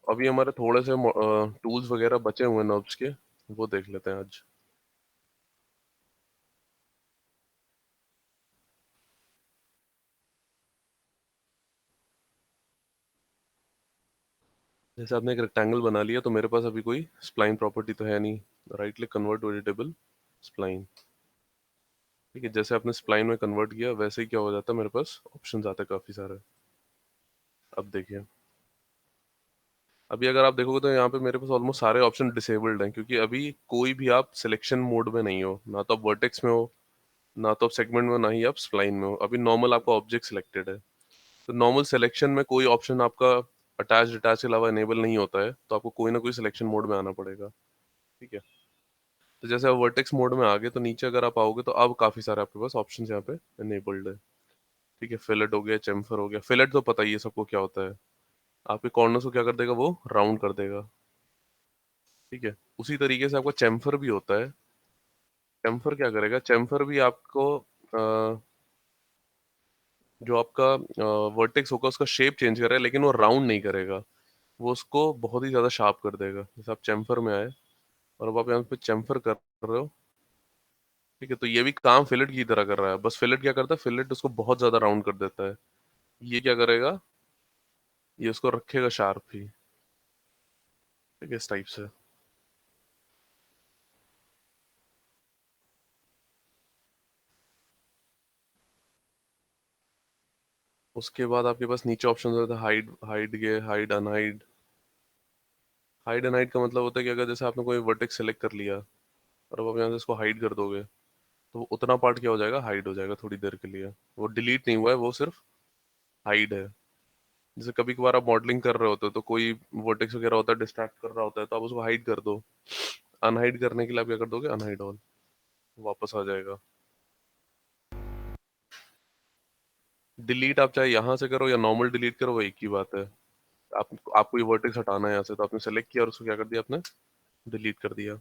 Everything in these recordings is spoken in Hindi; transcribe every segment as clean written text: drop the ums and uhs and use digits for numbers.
अभी हमारे थोड़े से टूल्स वगैरह बचे हुए हैं नर्व्स के, वो देख लेते हैं आज। जैसे आपने एक रेक्टेंगल बना लिया, तो मेरे पास अभी कोई स्प्लाइन प्रॉपर्टी तो है नहीं। Right click, convert vegetable spline. ठीक है, जैसे आपने स्प्लाइन में कन्वर्ट किया वैसे ही क्या हो जाता है, मेरे पास ऑप्शन आते हैं काफ़ी सारे। अब देखिए, अभी अगर आप देखोगे तो यहाँ पे मेरे पास ऑलमोस्ट सारे ऑप्शन डिसेबल्ड हैं, क्योंकि अभी कोई भी आप सिलेक्शन मोड में नहीं हो, ना तो आप वर्टेक्स में हो, ना तो आप सेगमेंट में हो, ना ही आप स्प्लाइन में हो। अभी नॉर्मल आपका ऑब्जेक्ट सिलेक्टेड है, तो नॉर्मल सिलेक्शन में कोई ऑप्शन आपका अटैच डिटैच के अलावा इनेबल नहीं होता है, तो आपको कोई ना कोई सिलेक्शन मोड में आना पड़ेगा। ठीक है, तो जैसे आप वर्टेक्स मोड में आ गए, तो नीचे अगर आप आओगे तो अब काफ़ी सारे आपके पास ऑप्शन यहाँ पे इनेबल्ड है। ठीक है, फिलेट हो गया, चेम्फर हो गया। फिलेट तो पता ही है सबको क्या होता है, आपके कॉर्नर्स को क्या कर देगा, वो राउंड कर देगा। ठीक है, उसी तरीके से आपका चेम्फर भी होता है। चेम्फर क्या करेगा, चेम्फर भी आपको जो आपका वर्टेक्स होगा उसका शेप चेंज करेगा, लेकिन वो राउंड नहीं करेगा, वो उसको बहुत ही ज़्यादा शार्प कर देगा। जैसे आप चेम्फर में आए और अब आप यहाँ पे चेम्फर कर रहे हो। ठीक है, तो ये भी काम फिलेट की तरह कर रहा है, बस फिलेट क्या करता है, फिलेट उसको बहुत ज़्यादा राउंड कर देता है। ये क्या करेगा, ये उसको रखेगा शार्प ही। ठीक है, इस टाइप से। उसके बाद आपके पास नीचे ऑप्शन होता है, हाइड, हाइड के, hide unhide. Hide and hide का मतलब होता है कि अगर जैसे आपने कोई वर्टेक्स सेलेक्ट कर लिया और अब आप यहाँ से इसको हाइड कर दोगे, तो वो उतना पार्ट क्या हो जाएगा, हाइड हो जाएगा थोड़ी देर के लिए। वो डिलीट नहीं हुआ है, वो सिर्फ हाइड है। जैसे कभी कभार आप मॉडलिंग कर रहे होते हो तो कोई वर्टेक्स वगैरह होता है, डिस्ट्रैक्ट कर रहा होता है, तो आप उसको हाइड कर दो। अनहाइड करने के लिए आप क्या कर दोगे, अनहाइड ऑल, वापस आ जाएगा। डिलीट आप चाहे यहाँ से करो या नॉर्मल डिलीट करो, वो एक ही बात है। आप आपको ये वर्टेक्स हटाना है यहाँ से, तो आपने सेलेक्ट किया और उसको क्या कर दिया, आपने डिलीट कर दिया।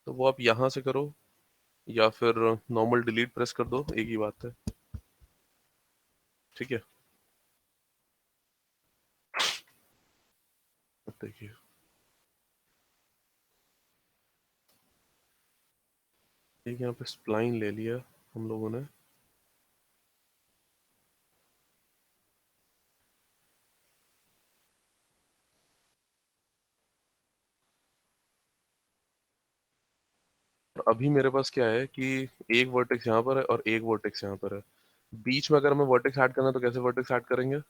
तो वो आप यहाँ से करो या फिर नॉर्मल डिलीट प्रेस कर दो, एक ही बात है। ठीक है, अब देखिए, एक यहाँ पे स्प्लाइन ले लिया हम लोगों ने। और अभी मेरे पास क्या है कि एक वर्टेक्स यहाँ पर है और एक वर्टेक्स यहाँ पर है। बीच में अगर हमें वर्टेक्स ऐड करना है तो कैसे वर्टेक्स ऐड करेंगे,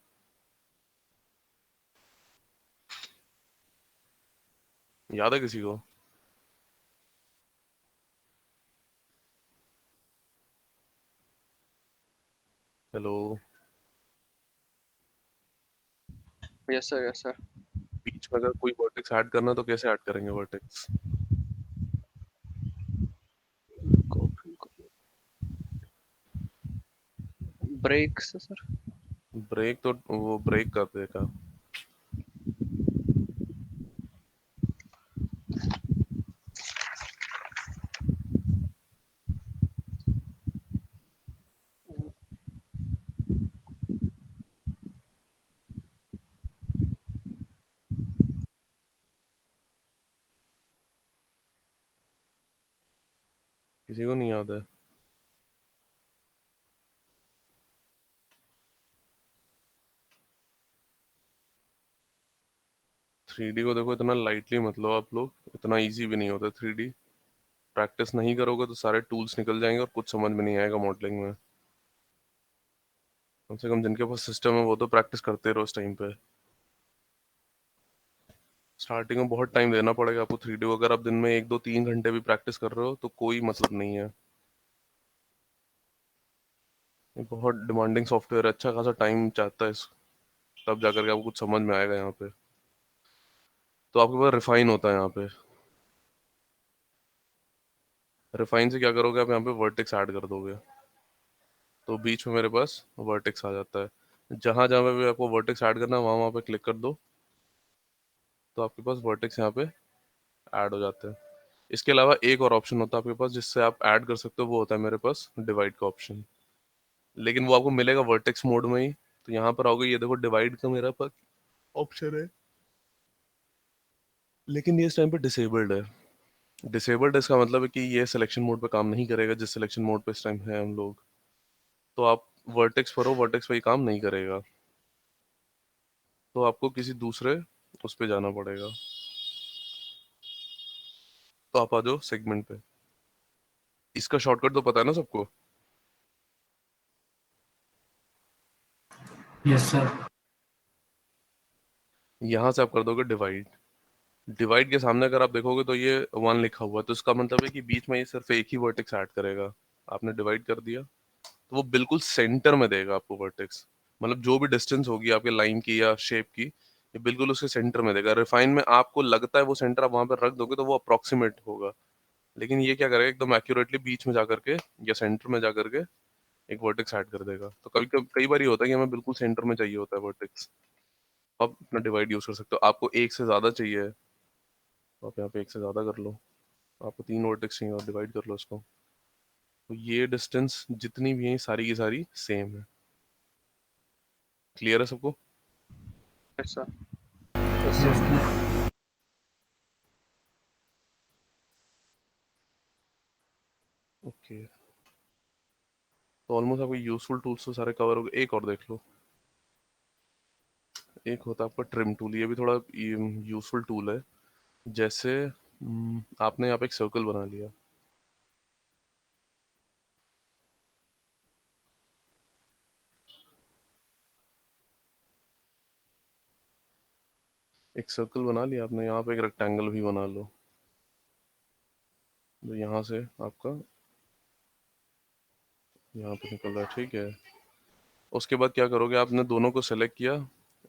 याद है किसी को? Hello? Yes sir, yes sir. बीच में अगर कोई वर्टेक्स ऐड करना है तो कैसे ऐड करेंगे वर्टेक्स? ब्रेक से सर। ब्रेक तो वो ब्रेक कर देगा। किसी को नहीं याद है? 3D को देखो, इतना लाइटली मत लो आप लोग, इतना इजी भी नहीं होता 3D। प्रैक्टिस नहीं करोगे तो सारे टूल्स निकल जाएंगे और कुछ समझ में नहीं आएगा मॉडलिंग में। कम से कम जिनके पास सिस्टम है वो तो प्रैक्टिस करते रहो इस टाइम पे। स्टार्टिंग में बहुत टाइम देना पड़ेगा आपको 3D को। अगर आप दिन में 1 2 3 घंटे भी प्रैक्टिस कर रहे हो तो कोई मतलब नहीं है। ये बहुत डिमांडिंग सॉफ्टवेयर है, अच्छा खासा टाइम चाहता है तब जाकर के आपको कुछ समझ में आएगा यहाँ पे। तो आपके पास रिफाइन होता है यहाँ पे। रिफाइन से क्या करोगे, आप यहाँ पे वर्टेक्स ऐड कर दोगे, तो बीच में मेरे पास वर्टेक्स आ जाता है। जहां जहां पे भी आपको वर्टेक्स ऐड करना है वहां वहां पे क्लिक कर दो, तो आपके पास वर्टेक्स यहाँ पे ऐड हो जाते हैं। इसके अलावा एक और ऑप्शन होता है आपके पास जिससे आप ऐड कर सकते हो, वो होता है मेरे पास डिवाइड का ऑप्शन। लेकिन वो आपको मिलेगा वर्टेक्स मोड में ही। तो यहाँ पर आओगे, ये देखो डिवाइड का मेरा पास ऑप्शन है। लेकिन ये इस टाइम पे डिसेबल्ड है। डिसेबल्ड इसका मतलब है कि ये सिलेक्शन मोड पे काम नहीं करेगा, जिस सिलेक्शन मोड पे इस टाइम है हम लोग। तो आप वर्टेक्स पर हो, वर्टेक्स पे ही काम नहीं करेगा, तो आपको किसी दूसरे उस पे जाना पड़ेगा। तो आप आ जाओ सेगमेंट पे। इसका शॉर्टकट तो पता है ना सबको? Yes sir. यहाँ से आप कर दोगे डिवाइड। डिवाइड के सामने अगर आप देखोगे तो ये 1 लिखा हुआ है, तो इसका मतलब है कि बीच में ये सिर्फ एक ही वर्टेक्स ऐड करेगा। आपने डिवाइड कर दिया तो वो बिल्कुल सेंटर में देगा आपको वर्टेक्स। मतलब जो भी डिस्टेंस होगी आपके लाइन की या शेप की, ये बिल्कुल उसके सेंटर में देगा। रिफाइन में आपको लगता है वो सेंटर आप वहां पर रख दोगे तो वो अप्रोक्सीमेट होगा, लेकिन ये क्या करेगा, एकदम एक्यूरेटली बीच में जाकर के या सेंटर में जाकर के एक वर्टेक्स ऐड कर देगा। तो कभी कभी कई बार ये होता है कि हमें बिल्कुल सेंटर में चाहिए होता है वर्टेक्स, आप अपना डिवाइड यूज कर सकते हो। आपको एक से ज्यादा चाहिए तो आप यहाँ पे एक से ज्यादा कर लो। आपको 3 वर्टेक्स चाहिए और डिवाइड कर लो इसको। तो ये डिस्टेंस जितनी भी है सारी की सारी सेम है। क्लियर है सबको? Yes, sir. Yes sir. Okay, तो ऑलमोस्ट आपको यूजफुल टूल्स तो सारे कवर हो गए। एक और देख लो, एक होता है आपका ट्रिम टूल। ये भी थोड़ा यूजफुल टूल है। जैसे आपने यहाँ पे एक सर्कल बना लिया, एक सर्कल बना लिया आपने, यहाँ पे एक रेक्टेंगल भी बना लो। तो यहाँ से आपका यहाँ पे निकल रहा है, ठीक है। उसके बाद क्या करोगे, आपने दोनों को सेलेक्ट किया,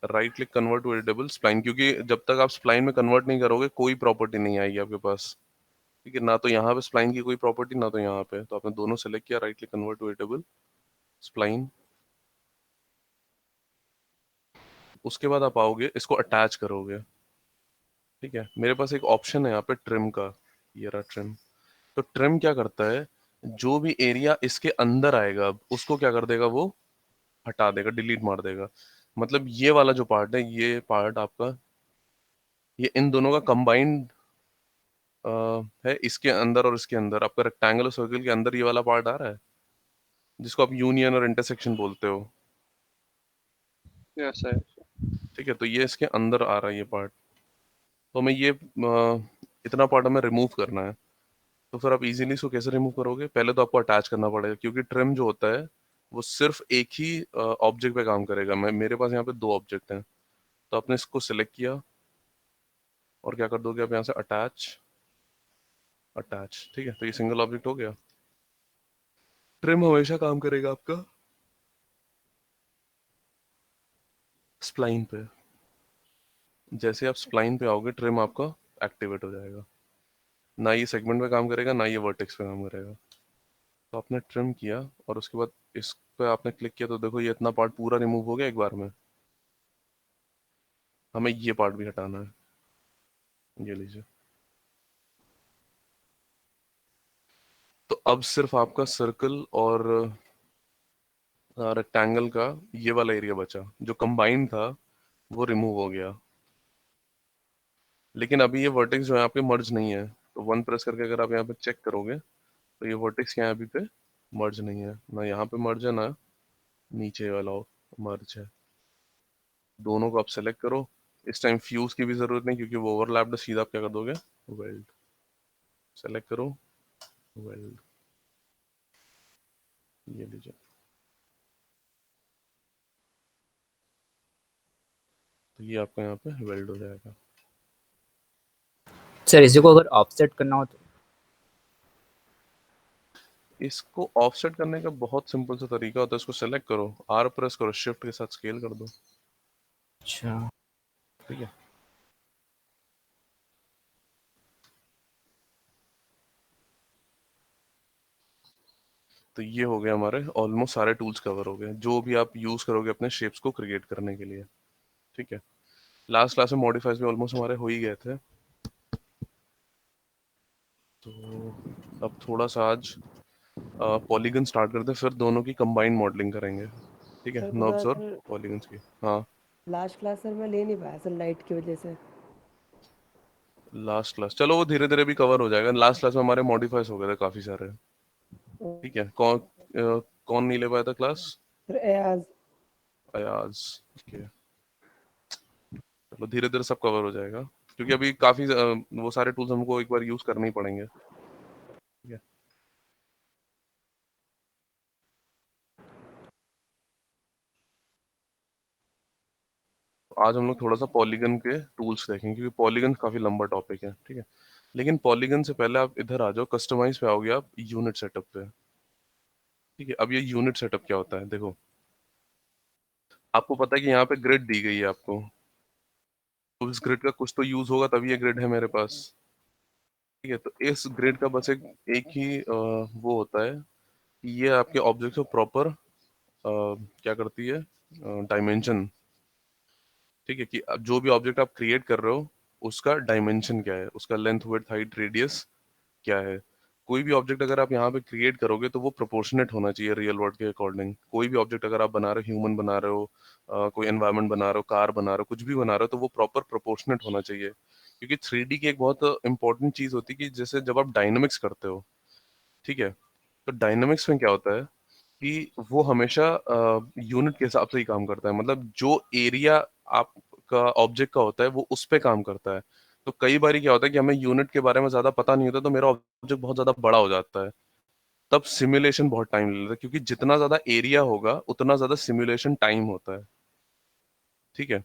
right click convert to editable spline, क्योंकि जब तक आप स्प्लाइन में कन्वर्ट नहीं करोगे कोई प्रॉपर्टी नहीं आएगी आपके पास। ठीक है, ना तो यहाँ पे स्प्लाइन की कोई प्रॉपर्टी, ना तो यहाँ पे। तो आपने दोनों सेलेक्ट किया, right click convert to editable spline. उसके बाद आप आओगे, इसको अटैच करोगे। ठीक है, मेरे पास एक ऑप्शन है यहाँ पे ट्रिम का, ये रहा ट्रिम। तो ट्रिम क्या करता है, जो भी एरिया इसके अंदर आएगा अब उसको क्या कर देगा, वो हटा देगा, डिलीट मार देगा। मतलब ये वाला जो पार्ट है, ये पार्ट आपका, ये इन दोनों का कंबाइंड है। इसके अंदर और इसके अंदर आपका रेक्टेंगल और सर्कल के अंदर ये वाला पार्ट आ रहा है, जिसको आप यूनियन और इंटरसेक्शन बोलते हो। Yes, sir. ठीक है, तो ये इसके अंदर आ रहा है ये पार्ट। तो हमें ये इतना पार्ट हमें रिमूव करना है। तो फिर आप इजीली इसको कैसे रिमूव करोगे, पहले तो आपको अटैच करना पड़ेगा, क्योंकि ट्रिम जो होता है वो सिर्फ एक ही ऑब्जेक्ट पे काम करेगा। मैं मेरे पास यहाँ पे 2 ऑब्जेक्ट हैं, तो आपने इसको सिलेक्ट किया और क्या कर दोगे आप यहाँ से अटैच, अटैच। ठीक है, तो ये सिंगल ऑब्जेक्ट हो गया। ट्रिम हमेशा काम करेगा आपका स्प्लाइन पे। जैसे आप स्प्लाइन पे आओगे ट्रिम आपका एक्टिवेट हो जाएगा। ना ये सेगमेंट पे काम करेगा, ना ये वर्टेक्स पे काम करेगा। तो आपने ट्रिम किया और उसके बाद इस पे आपने क्लिक किया, तो देखो ये इतना पार्ट पूरा रिमूव हो गया एक बार में। हमें ये पार्ट भी हटाना है, ये लीजिए। तो अब सिर्फ आपका सर्कल और रेक्टेंगल का ये वाला एरिया बचा, जो कंबाइंड था वो रिमूव हो गया। लेकिन अभी ये वर्टेक्स जो है आपके मर्ज नहीं है। तो 1 प्रेस करके अगर आप यहाँ पे चेक करोगे तो ये वर्टेक्स यहाँ अभी पे मर्ज नहीं है, ना यहाँ पे मर्ज है, ना नीचे वाला मर्ज है। दोनों को आप सेलेक्ट करो। इस टाइम फ्यूज की भी जरूरत नहीं, क्योंकि वो ओवरलैप्ड है। सीधा आप क्या कर दोगे, वेल्ड सेलेक्ट करो, वेल्ड, ये लीजिए। तो ये आपका यहाँ पे वेल्ड हो जाएगा। सर इसी को अगर ऑफसेट करना हो तो? इसको ऑफसेट करने का बहुत सिंपल सा तरीका होता है। इसको सेलेक्ट करो, आर प्रेस करो, शिफ्ट के साथ स्केल कर दो। अच्छा, ठीक है, तो ये हो गया, हमारे ऑलमोस्ट सारे टूल्स कवर हो गए जो भी आप यूज करोगे अपने शेप्स को क्रिएट करने के लिए। ठीक है, लास्ट क्लास में मॉडिफाइज भी ऑलमोस्ट हमारे हो ही गए थे। तो अब थोड़ा सा आज पॉलीगन स्टार्ट करते हैं, फिर दोनों की कंबाइंड मॉडलिंग करेंगे। ठीक है, सर पता नर्व्स और सर, पॉलीगन्स की। हाँ, लास्ट क्लास सर मैं ले नहीं पाया सर लाइट की वजह से। लास्ट क्लास, चलो वो धीरे धीरे भी कवर हो जाएगा। लास्ट क्लास में हमारे मॉडिफाइज हो गए थे काफी सारे। ठीक है, कौन नहीं ले पाया था क्लास? एयाज। अयाज। ओके, चलो धीरे धीरे सब कवर हो जाएगा, क्योंकि अभी काफी वो सारे टूल्स हमको एक बार यूज करने ही पड़ेंगे। ठीक है, आज हम लोग थोड़ा सा पॉलीगन के टूल्स देखेंगे, क्योंकि पॉलीगन काफी लंबा टॉपिक है। ठीक है, लेकिन पॉलीगन से पहले आप इधर आ जाओ, कस्टमाइज पे आओगे आप यूनिट सेटअप पे। ठीक है, अब ये यूनिट सेटअप क्या होता है देखो, आपको पता है कि यहाँ पे ग्रिड दी गई है आपको, तो इस ग्रिड का कुछ तो यूज होगा तभी ये ग्रिड है मेरे पास। ठीक है, तो इस ग्रिड का बस एक ही वो होता है कि ये आपके ऑब्जेक्ट को प्रॉपर क्या करती है, डायमेंशन। ठीक है, कि अब जो भी ऑब्जेक्ट आप क्रिएट कर रहे हो उसका डायमेंशन क्या है, उसका लेंथ विड्थ हाइट रेडियस क्या है। कोई भी ऑब्जेक्ट अगर आप यहाँ पे क्रिएट करोगे तो वो प्रोपोर्शनेट होना चाहिए रियल वर्ल्ड के अकॉर्डिंग। कोई भी ऑब्जेक्ट अगर आप बना रहे हो, ह्यूमन बना रहे हो, कोई एनवायरनमेंट बना रहे हो, कार बना रहे हो, कुछ भी बना रहे हो, तो वो प्रॉपर प्रोपोर्शनेट होना चाहिए। क्योंकि 3D की एक बहुत इंपॉर्टेंट चीज होती है कि जैसे जब आप डायनामिक्स करते हो, ठीक है, तो डायनामिक्स में क्या होता है कि वो हमेशा यूनिट के हिसाब से ही काम करता है। मतलब जो एरिया आपका ऑब्जेक्ट का होता है वो उस पे काम करता है। तो कई बार क्या होता है कि हमें यूनिट के बारे में ज्यादा पता नहीं होता, तो मेरा ऑब्जेक्ट बहुत ज्यादा बड़ा हो जाता है, तब सिमुलेशन बहुत टाइम ले लेता है, क्योंकि जितना ज्यादा एरिया होगा उतना ज्यादा सिमुलेशन टाइम होता है। ठीक है,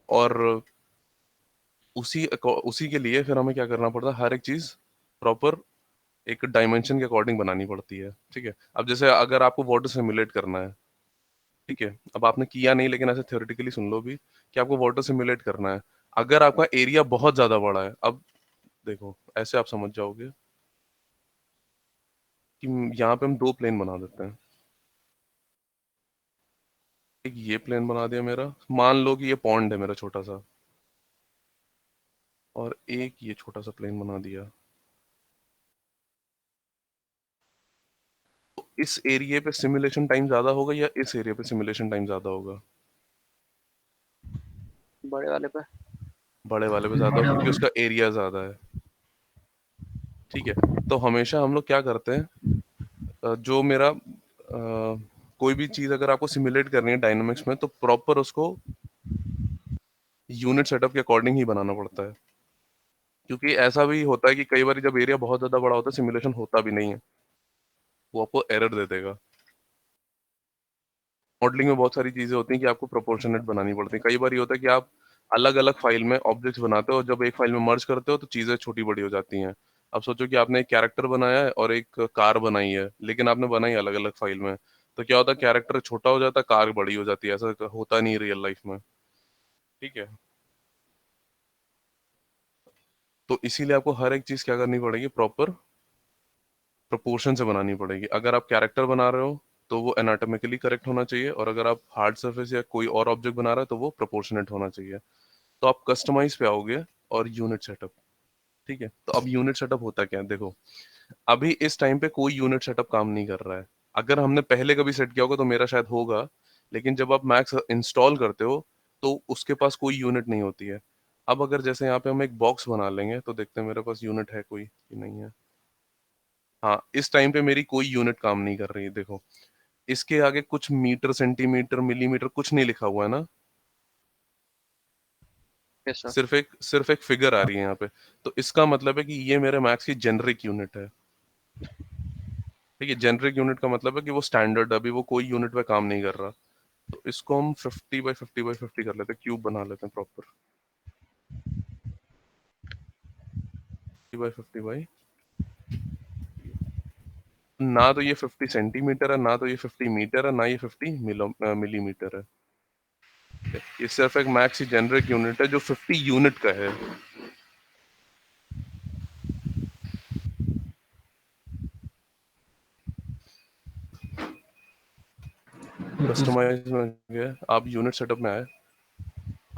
और उसी के लिए फिर हमें क्या करना पड़ता है, हर एक चीज प्रॉपर एक डायमेंशन के अकॉर्डिंग बनानी पड़ती है। ठीक है, अब जैसे अगर आपको वाटर सिमुलेट करना है, ठीक है, अब आपने किया नहीं लेकिन ऐसे थ्योरेटिकली सुन लो भी कि आपको वाटर सिमुलेट करना है। अगर आपका एरिया बहुत ज्यादा बड़ा है, अब देखो ऐसे आप समझ जाओगे कि यहाँ पे हम दो प्लेन बना देते हैं। एक ये प्लेन बना दिया मेरा, मान लो कि ये पॉन्ड है मेरा छोटा सा, और एक ये छोटा सा प्लेन बना दिया। तो इस एरिया पे सिमुलेशन टाइम ज्यादा होगा या इस एरिया पे सिमुलेशन टाइम ज्यादा होगा? बड़े वाले पे। बड़े वाले पे ज्यादा होगा, क्योंकि उसका एरिया ज्यादा है। ठीक है, तो हमेशा हम लोग क्या करते हैं, जो मेरा कोई भी चीज अगर आपको सिमुलेट करनी है डायनामिक्स में, तो प्रॉपर उसको यूनिट सेटअप के अकॉर्डिंग ही बनाना पड़ता है। क्योंकि ऐसा भी होता है कि कई बार जब एरिया बहुत ज्यादा बड़ा होता है सिमुलेशन होता भी नहीं है, वो आपको एरर दे देगा। मॉडलिंग में बहुत सारी चीजें होती हैं कि आपको प्रोपोर्शनेट बनानी पड़ती है। कई बार ये होता है कि आप अलग अलग फाइल में ऑब्जेक्ट्स बनाते हो, और जब एक फाइल में मर्ज करते हो तो चीजें छोटी बड़ी हो जाती हैं। अब सोचो कि आपने एक कैरेक्टर बनाया है और एक कार बनाई है, लेकिन आपने बनाई अलग अलग फाइल में, तो क्या होता है, कैरेक्टर छोटा हो जाता है, कार बड़ी हो जाती है। ऐसा होता नहीं रियल लाइफ में। ठीक है, तो इसीलिए आपको हर एक चीज क्या करनी पड़ेगी, प्रॉपर प्रोपोर्शन से बनानी पड़ेगी। अगर आप कैरेक्टर बना रहे हो तो वो एनाटॉमिकली करेक्ट होना चाहिए, और अगर आप हार्ड सरफेस या कोई और ऑब्जेक्ट बना रहे हो तो वो प्रोपोर्शनेट होना चाहिए। तो आप कस्टमाइज पे आओगे और यूनिट सेटअप। ठीक है, तो अब यूनिट सेटअप होता क्या है देखो, अभी इस टाइम पे कोई यूनिट सेटअप काम नहीं कर रहा है। अगर हमने पहले कभी सेट किया होगा तो मेरा शायद होगा, लेकिन जब आप मैक्स इंस्टॉल करते हो तो उसके पास कोई यूनिट नहीं होती है। अब अगर जैसे यहाँ पे हम एक बॉक्स बना लेंगे, तो देखते हैं मेरे पास यूनिट है कोई कि नहीं है। हाँ, इस टाइम पे मेरी कोई यूनिट काम नहीं कर रही है देखो। इसके आगे कुछ मीटर सेंटीमीटर मिलीमीटर कुछ नहीं लिखा हुआ है ना, यस सर। सिर्फ एक फिगर आ रही है यहाँ पे। तो इसका मतलब है कि ये मेरे मैक्स की जेनरिक यूनिट है। ठीक है, जेनरिक यूनिट का मतलब है कि वो स्टैंडर्ड, अभी वो कोई यूनिट पे काम नहीं कर रहा। तो इसको हम 50 बाई 50 बाई 50 कर लेते हैं, क्यूब बना लेते हैं प्रॉपर। 50 बाई 50 बाई, ना तो ये 50 सेंटीमीटर है, ना तो ये 50 मीटर है, ना ये 50 मिलीमीटर है। ये सिर्फ एक मैक्स ही जेनरिक यूनिट है जो 50 यूनिट का है। कस्टमाइज में गए, आप यूनिट सेटअप में आए।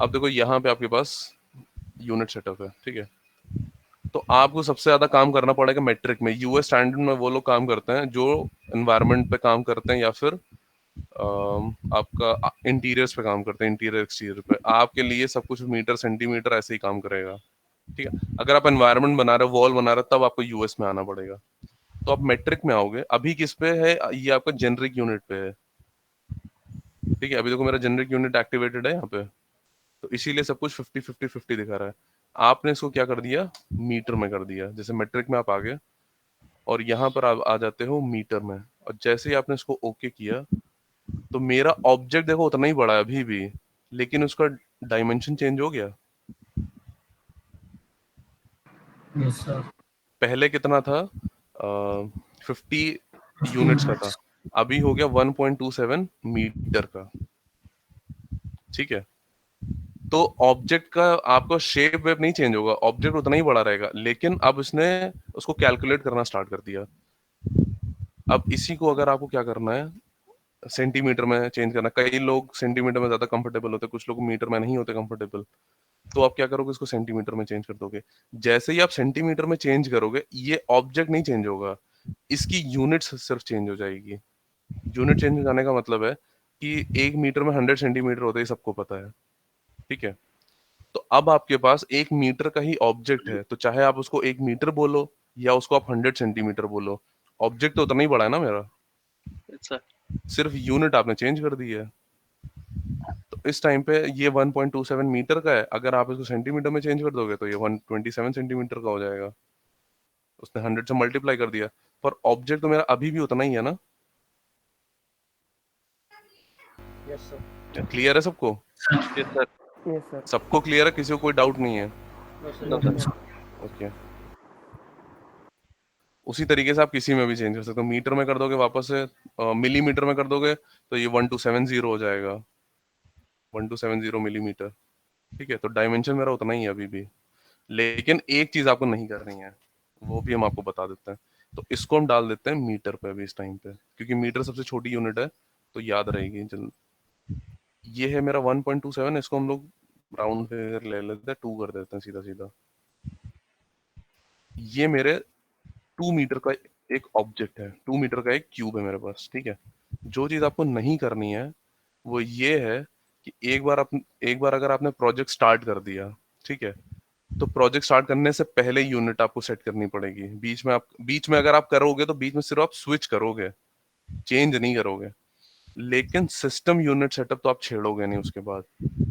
अब देखो यहाँ पे आपके पास यूनिट सेटअप है। ठीक है, तो आपको सबसे ज्यादा काम करना पड़ेगा मेट्रिक में। यूएस स्टैंडर्ड में वो लोग काम करते हैं जो एनवायरनमेंट पे काम करते हैं, या फिर आपका इंटीरियर्स पे काम करते हैं, इंटीरियर एक्सटीरियर पे। आपके लिए सब कुछ मीटर सेंटीमीटर ऐसे ही काम करेगा। ठीक है। अगर आप एनवायरनमेंट बना रहे हो, वॉल बना रहे हो, तब आपको यूएस में आना पड़ेगा। तो आप मेट्रिक में आओगे। अभी किस पे है? ये आपका जेनरिक यूनिट पे है। ठीक है, अभी देखो मेरा जेनरिक यूनिट एक्टिवेटेड है यहाँ पे, तो इसीलिए सब कुछ 50-50-50 दिखा रहा है। आपने इसको क्या कर दिया? मीटर में कर दिया। जैसे मेट्रिक में आप आ गए और यहाँ पर आप आ जाते हो मीटर में, और जैसे ही आपने इसको ओके किया तो मेरा ऑब्जेक्ट देखो उतना ही बड़ा है अभी भी, लेकिन उसका डायमेंशन चेंज हो गया। Yes sir. पहले कितना था? 50 यूनिट्स का था, अभी हो गया 1.27 मीटर का। ठीक है, तो ऑब्जेक्ट का आपका शेप वेप नहीं चेंज होगा, ऑब्जेक्ट उतना ही बड़ा रहेगा, लेकिन अब इसने उसको कैलकुलेट करना स्टार्ट कर दिया। अब इसी को अगर आपको क्या करना है, सेंटीमीटर में चेंज करना। कई लोग सेंटीमीटर में ज्यादा कंफर्टेबल होते हैं, कुछ लोग मीटर में नहीं होते कंफर्टेबल। तो आप क्या करोगे, इसको सेंटीमीटर में चेंज कर दोगे। जैसे ही आप सेंटीमीटर में चेंज करोगे, ये ऑब्जेक्ट नहीं चेंज होगा, इसकी यूनिट्स सिर्फ चेंज हो जाएगी। यूनिट चेंज हो जाने का मतलब है कि 1 मीटर में 100 सेंटीमीटर होते हैं, सबको पता है। ठीक है, तो अब आपके पास 1 मीटर का ही ऑब्जेक्ट है, तो चाहे आप उसको 1 मीटर बोलो या उसको आप 100 सेंटीमीटर बोलो, ऑब्जेक्ट तो उतना ही बड़ा है ना मेरा, यस सर। सिर्फ यूनिट आपने चेंज कर दी है। तो इस टाइम पे ये 1.27 मीटर का है, अगर आप इसको सेंटीमीटर में चेंज कर दोगे तो ये 127 सेंटीमीटर का हो जाएगा। उसने 100 से मल्टीप्लाई कर दिया, पर ऑब्जेक्ट तो मेरा अभी भी उतना ही है ना। Yes sir. क्लियर है सबको? Yes sir. Yes sir. सबको क्लियर है? किसी को कोई डाउट नहीं है? No sir. ओके, उसी तरीके से आप किसी में भी चेंज कर सकते हो। मीटर में कर दोगे वापस से, मिलीमीटर में कर दोगे तो ये 1270 हो जाएगा, 1270 मिलीमीटर। ठीक है, तो डायमेंशन मेरा उतना ही है अभी भी, लेकिन एक चीज आपको नहीं करनी है, वो भी हम आपको बता देते हैं। तो इसको हम डाल देते हैं मीटर पे अभी इस टाइम पे, क्योंकि मीटर सबसे छोटी यूनिट है, तो याद रहेगी जल्द। ये है मेरा 1.27, इसको हम लोग राउंड फिगर ले लेते हैं, 2 कर देते हैं सीधा सीधा। ये मेरे 2 मीटर का एक ऑब्जेक्ट है, 2 मीटर का एक क्यूब है मेरे पास। ठीक है, जो चीज आपको नहीं करनी है वो ये है कि एक बार अगर आपने प्रोजेक्ट स्टार्ट कर दिया, ठीक है, तो प्रोजेक्ट स्टार्ट करने से पहले यूनिट आपको सेट करनी पड़ेगी। बीच में अगर आप करोगे तो बीच में सिर्फ आप स्विच करोगे, चेंज नहीं करोगे, लेकिन सिस्टम यूनिट सेटअप तो आप छेड़ोगे नहीं उसके बाद।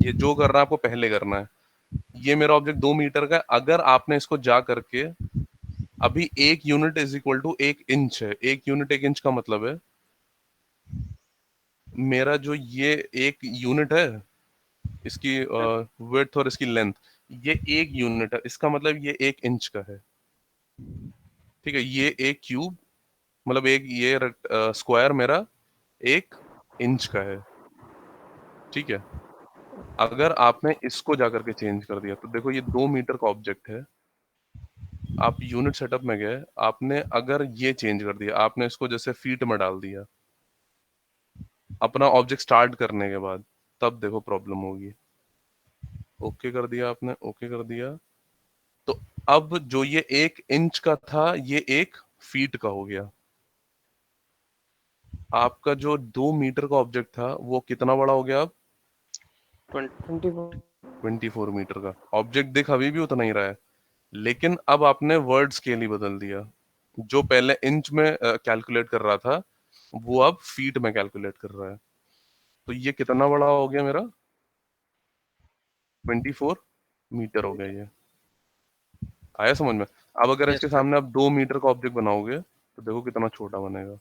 ये जो करना है आपको पहले करना है। ये मेरा ऑब्जेक्ट 2 मीटर का है, अगर आपने इसको जा करके अभी 1 यूनिट = 1 इंच है, 1 यूनिट 1 इंच का मतलब है मेरा जो ये 1 यूनिट है, इसकी विड्थ और इसकी लेंथ, ये 1 यूनिट है, इसका मतलब ये 1 इंच का है। ठीक है, ये एक क्यूब मतलब एक ये स्क्वायर मेरा 1 इंच का है। ठीक है, अगर आपने इसको जाकर के चेंज कर दिया तो देखो ये 2 मीटर का ऑब्जेक्ट है, आप यूनिट सेटअप में गए, आपने अगर ये चेंज कर दिया, आपने इसको जैसे फीट में डाल दिया अपना ऑब्जेक्ट स्टार्ट करने के बाद, तब देखो प्रॉब्लम होगी। ओके कर दिया आपने, ओके कर दिया, तो अब जो ये 1 इंच का था ये 1 फीट का हो गया। आपका जो 2 मीटर का ऑब्जेक्ट था वो कितना बड़ा हो गया अब? 24। 24 मीटर का ऑब्जेक्ट दिख अभी भी उतना ही रहा है, लेकिन अब आपने वर्ड स्केल ही बदल दिया। जो पहले इंच में कैलकुलेट कर रहा था वो अब फीट में कैलकुलेट कर रहा है। तो ये कितना बड़ा हो गया मेरा? 24 मीटर हो गया ये। आया समझ में? अब अगर यस इसके सर। सामने आप 2 मीटर का ऑब्जेक्ट बनाओगे तो देखो कितना छोटा बनेगा।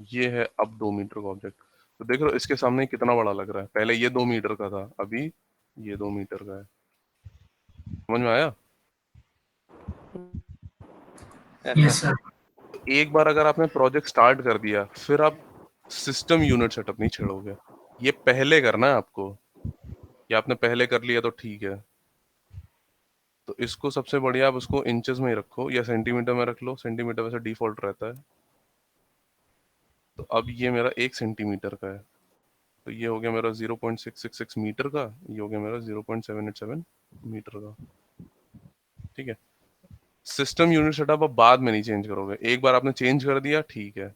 ये है अब 2 मीटर का ऑब्जेक्ट, तो देख रहे हो इसके सामने कितना बड़ा लग रहा है। पहले ये 2 मीटर का था, अभी ये 2 मीटर का है। समझ में आया? Yes sir. तो एक बार अगर आपने प्रोजेक्ट स्टार्ट कर दिया, फिर आप सिस्टम यूनिट सेटअप नहीं छेड़ोगे। ये पहले करना है आपको, ये आपने पहले कर लिया तो ठीक है। तो इसको सबसे बढ़िया आप उसको इंचेस में ही रखो या सेंटीमीटर में रख लो, सेंटीमीटर वैसे डिफॉल्ट रहता है। तो अब ये मेरा 1 सेंटीमीटर का है, तो ये हो गया मेरा 0.666 मीटर का, ये हो गया मेरा 0.787 मीटर का। ठीक है, सिस्टम यूनिट सेटअप आप बाद में नहीं चेंज करोगे, एक बार आपने चेंज कर दिया ठीक है।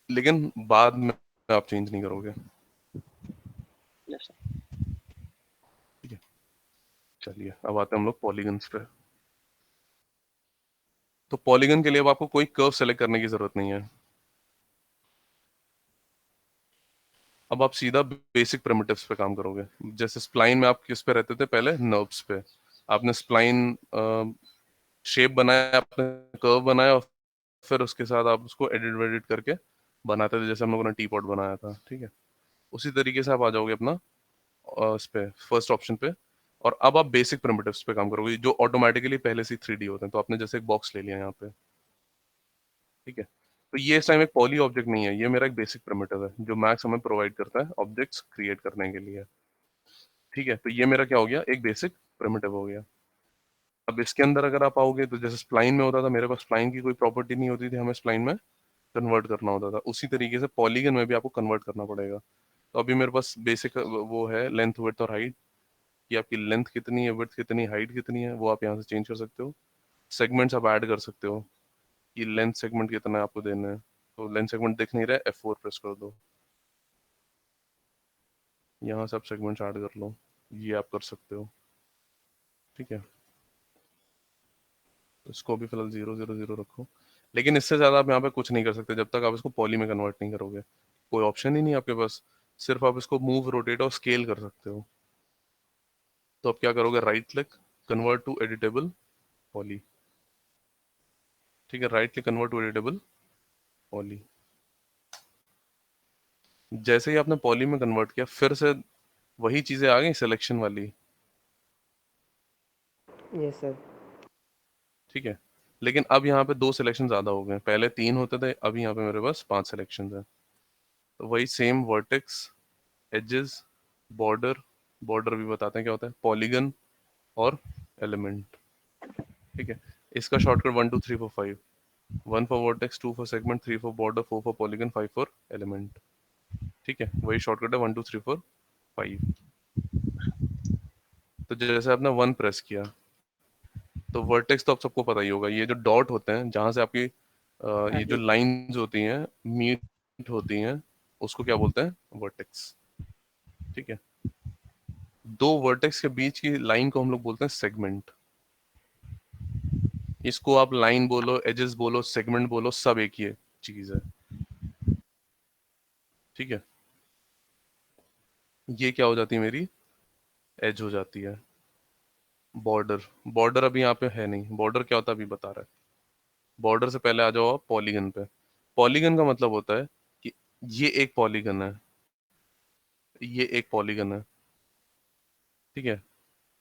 लेकिन बाद में आप चेंज नहीं करोगे। Yes, sir. ठीक है, चलिए अब आते हैं हम लोग पॉलीगन्स पे। तो पॉलीगन के लिए अब आपको कोई कर्व सेलेक्ट करने की जरूरत नहीं है। अब आप सीधा बेसिक प्रिमिटिव्स पे काम करोगे। जैसे स्प्लाइन में आप किस पे रहते थे पहले, नर्व्स पे। आपने स्प्लाइन शेप बनाया, आपने कर्व बनाया, और फिर उसके साथ आप उसको एडिट वेडिट करके बनाते थे, जैसे हम लोगों ने टी पॉट बनाया था। ठीक है, उसी तरीके से आप आ जाओगे अपना इस पे, फर्स्ट ऑप्शन पे। और अब आप बेसिक प्रिमिटिव्स पे काम करोगे जो ऑटोमेटिकली पहले से 3D होते हैं। तो आपने जैसे एक बॉक्स ले लिया यहाँ पे, ठीक है, तो ये इस टाइम एक पॉली ऑब्जेक्ट नहीं है, ये मेरा एक बेसिक प्रिमिटिव है जो मैक्स हमें प्रोवाइड करता है ऑब्जेक्ट्स क्रिएट करने के लिए। ठीक है, तो ये मेरा क्या हो गया, एक बेसिक प्रिमिटिव हो गया। अब इसके अंदर अगर आप आओगे तो जैसे स्प्लाइन में होता था, मेरे पास स्प्लाइन की कोई प्रॉपर्टी नहीं होती थी, हमें स्प्लाइन में कन्वर्ट करना होता था। उसी तरीके से पॉलीगन में भी आपको कन्वर्ट करना पड़ेगा। तो अभी मेरे पास बेसिक वो है लेंथ, विड्थ और हाइट, कि आपकी लेंथ कितनी है, विड्थ कितनी, हाइट कितनी है, वो आप यहाँ से चेंज कर सकते हो। सेगमेंट्स आप ऐड कर सकते हो कि लेंथ सेगमेंट कितना है आपको देना है। तो लेंथ सेगमेंट दिख नहीं रहा है, F4 प्रेस कर दो, यहाँ से आप सेगमेंट्स ऐड कर लो, ये आप कर सकते हो। ठीक है, तो इसको भी फिलहाल 0 0 0 रखो। लेकिन इससे ज़्यादा आप यहाँ पे कुछ नहीं कर सकते जब तक आप इसको पॉली में कन्वर्ट नहीं करोगे। कोई ऑप्शन ही नहीं है आपके पास, सिर्फ आप इसको मूव, रोटेट और स्केल कर सकते हो। तो आप क्या करोगे, right click, convert to editable poly. ठीक है, right click, convert to editable poly. जैसे ही आपने पॉली में कन्वर्ट किया, फिर से वही चीजें आ गई सिलेक्शन वाली। Yes, sir. ठीक है, लेकिन अब यहाँ पे 2 सिलेक्शन ज्यादा हो गए, पहले 3 होते थे, अब यहाँ पे मेरे पास 5 सिलेक्शन है। तो वही same, vertex, edges, border, border भी बताते हैं क्या होता है, पॉलीगन और एलिमेंट। ठीक है, इसका shortcut 1 2 3 4 5, 1 for vertex, 2 for segment, 3 for border, 4 for polygon, 5 for element. ठीक है, वही शॉर्टकट है 1 2 3 4 5। तो जैसे आपने 1 प्रेस किया, तो वर्टेक्स तो आप सबको पता ही होगा, ये जो डॉट होते हैं जहां से आपकी ये जो लाइंस होती हैं, मीट होती हैं, उसको क्या बोलते हैं, वर्टेक्स। ठीक है, 2 वर्टेक्स के बीच की लाइन को हम लोग बोलते हैं सेगमेंट। इसको आप लाइन बोलो, एजेस बोलो, सेगमेंट बोलो, सब एक ही चीज है। ठीक है, ये क्या हो जाती है, मेरी एज हो जाती है। बॉर्डर, बॉर्डर अभी यहाँ पे है नहीं, बॉर्डर क्या होता है अभी बता रहा है। बॉर्डर से पहले आ जाओ आप पॉलीगन पे। पॉलीगन का मतलब होता है कि ये एक पॉलीगन है, ये एक पॉलीगन है। ठीक है,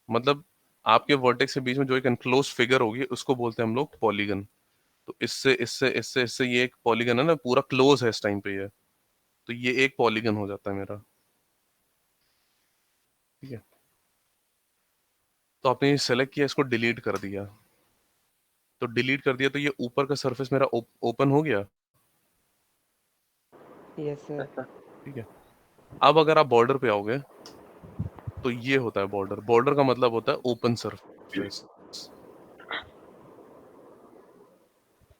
मतलब आपके वर्टेक्स के बीच में जो एक एनक्लोज फिगर होगी उसको बोलते हैं हम लोग पॉलीगन। तो इससे इससे इससे इससे ये एक पॉलीगन है ना, पूरा क्लोज है इस टाइम पे ये, तो ये एक पॉलीगन हो जाता है मेरा। ठीक है, तो आपने ये सेलेक्ट किया, इसको डिलीट कर दिया, तो डिलीट कर दिया तो ये ऊपर का सरफेस मेरा ओपन हो गया। Yes, sir. Yes, sir. ठीक है, अब अगर आप बॉर्डर पे आओगे तो ये होता है बॉर्डर। बॉर्डर का मतलब होता है ओपन सरफेस।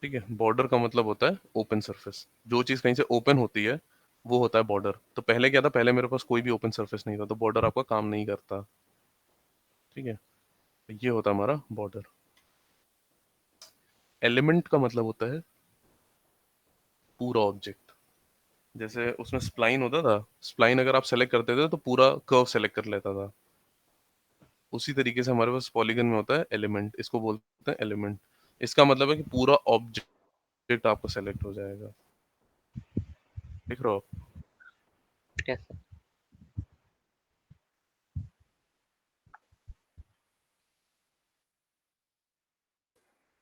ठीक है, बॉर्डर का मतलब होता है ओपन सरफेस, जो चीज कहीं से ओपन होती है वो होता है बॉर्डर। तो पहले क्या था, पहले मेरे पास कोई भी ओपन सरफेस नहीं था, तो बॉर्डर आपका काम नहीं करता। ठीक है, तो ये होता है हमारा बॉर्डर। एलिमेंट का मतलब होता है पूरा ऑब्जेक्ट। जैसे उसमें स्प्लाइन होता था, स्प्लाइन अगर आप सेलेक्ट करते थे तो पूरा कर्व सेलेक्ट कर लेता था। उसी तरीके से हमारे पास पॉलीगन में होता है एलिमेंट, इसको बोलते हैं एलिमेंट। इसका मतलब है कि पूरा ऑब्जेक्ट आपका सेलेक्ट हो जाएगा। देख रहे हो आप? Yes, sir.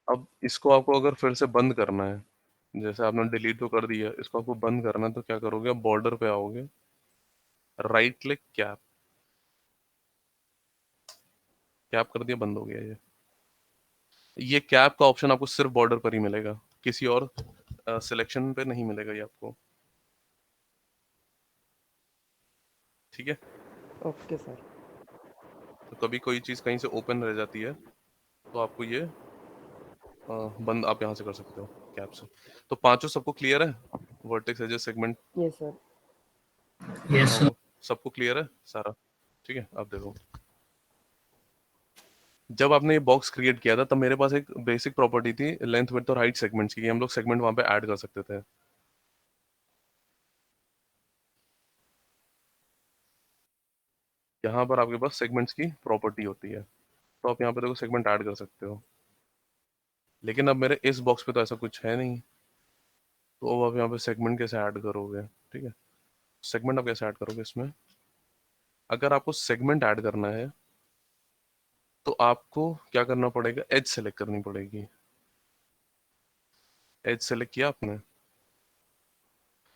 अब इसको आपको अगर फिर से बंद करना है, जैसे आपने डिलीट तो कर दिया, इसको आपको बंद करना है तो क्या करोगे, आप बॉर्डर पे आओगे, राइट क्लिक, कैप, कैप कर दिया, बंद हो गया ये कैप का ऑप्शन आपको सिर्फ बॉर्डर पर ही मिलेगा, किसी और सिलेक्शन पे नहीं मिलेगा ये आपको। ठीक है, Okay, sir. तो कभी कोई चीज कहीं से ओपन रह जाती है तो आपको ये बंद आप यहाँ से कर सकते हो कैप से। तो पांचों सबको क्लियर है? Vertex edges segment yes sir. Yes sir. सबको क्लियर है सारा? ठीक है, अब देखो, जब आपने ये बॉक्स क्रिएट किया था तब मेरे पास एक बेसिक प्रॉपर्टी थी लेंथ विड्थ और हाइट सेगमेंट्स की, हम लोग सेगमेंट वहां पे ऐड कर सकते थे। यहाँ पर आपके पास सेगमेंट्स की प्रॉपर्टी होती है, तो आप यहाँ पे देखो सेगमेंट ऐड कर सकते हो। लेकिन अब मेरे इस बॉक्स पे तो ऐसा कुछ है नहीं, तो अब आप यहाँ पे सेगमेंट कैसे ऐड करोगे? ठीक है, सेगमेंट आप कैसे ऐड करोगे इसमें? अगर आपको सेगमेंट ऐड करना है तो आपको क्या करना पड़ेगा, एज सेलेक्ट करनी पड़ेगी। एज सेलेक्ट किया आपने,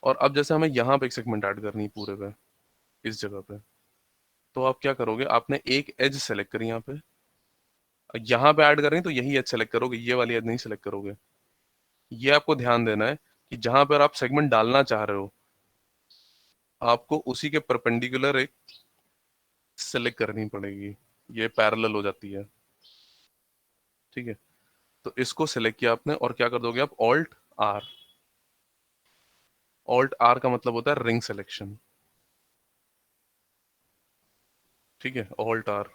और अब जैसे हमें यहाँ पे एक सेगमेंट ऐड करनी है पूरे पे, इस जगह पे, तो आप क्या करोगे, आपने एक एज सेलेक्ट करी यहाँ पे, यहाँ पे ऐड कर रही तो यही एज सेलेक्ट करोगे, ये वाली एज नहीं सेलेक्ट करोगे। ये आपको ध्यान देना है कि जहां पर आप सेगमेंट डालना चाह रहे हो आपको उसी के परपेंडिकुलर एक सेलेक्ट करनी पड़ेगी, ये पैरेलल हो जाती है। ठीक है, तो इसको सेलेक्ट किया आपने और क्या कर दोगे आप, ऑल्ट आर। ऑल्ट आर का मतलब होता है रिंग सिलेक्शन। ठीक है, ऑल्ट आर।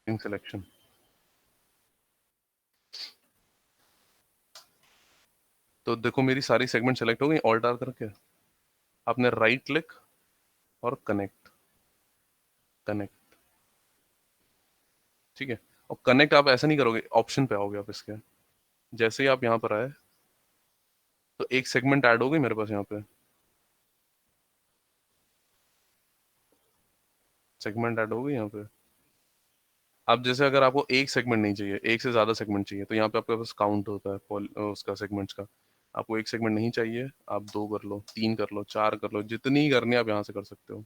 Ring selection. तो देखो मेरी सारी सेगमेंट सेलेक्ट हो गई ऑल्ट आर करके। आपने राइट क्लिक और कनेक्ट, कनेक्ट। ठीक है, और कनेक्ट आप ऐसा नहीं करोगे, ऑप्शन पे आओगे आप इसके, जैसे ही आप यहाँ पर आए तो एक सेगमेंट ऐड हो गई मेरे पास यहाँ पे, सेगमेंट ऐड हो गई यहाँ पे। अब जैसे अगर आपको एक सेगमेंट नहीं चाहिए, एक से ज्यादा सेगमेंट चाहिए, तो यहाँ पे आपके पास काउंट होता है उसका सेगमेंट्स का। आपको एक सेगमेंट नहीं चाहिए, आप दो कर लो, तीन कर लो, चार कर लो, जितनी करनी है आप यहाँ से कर सकते हो।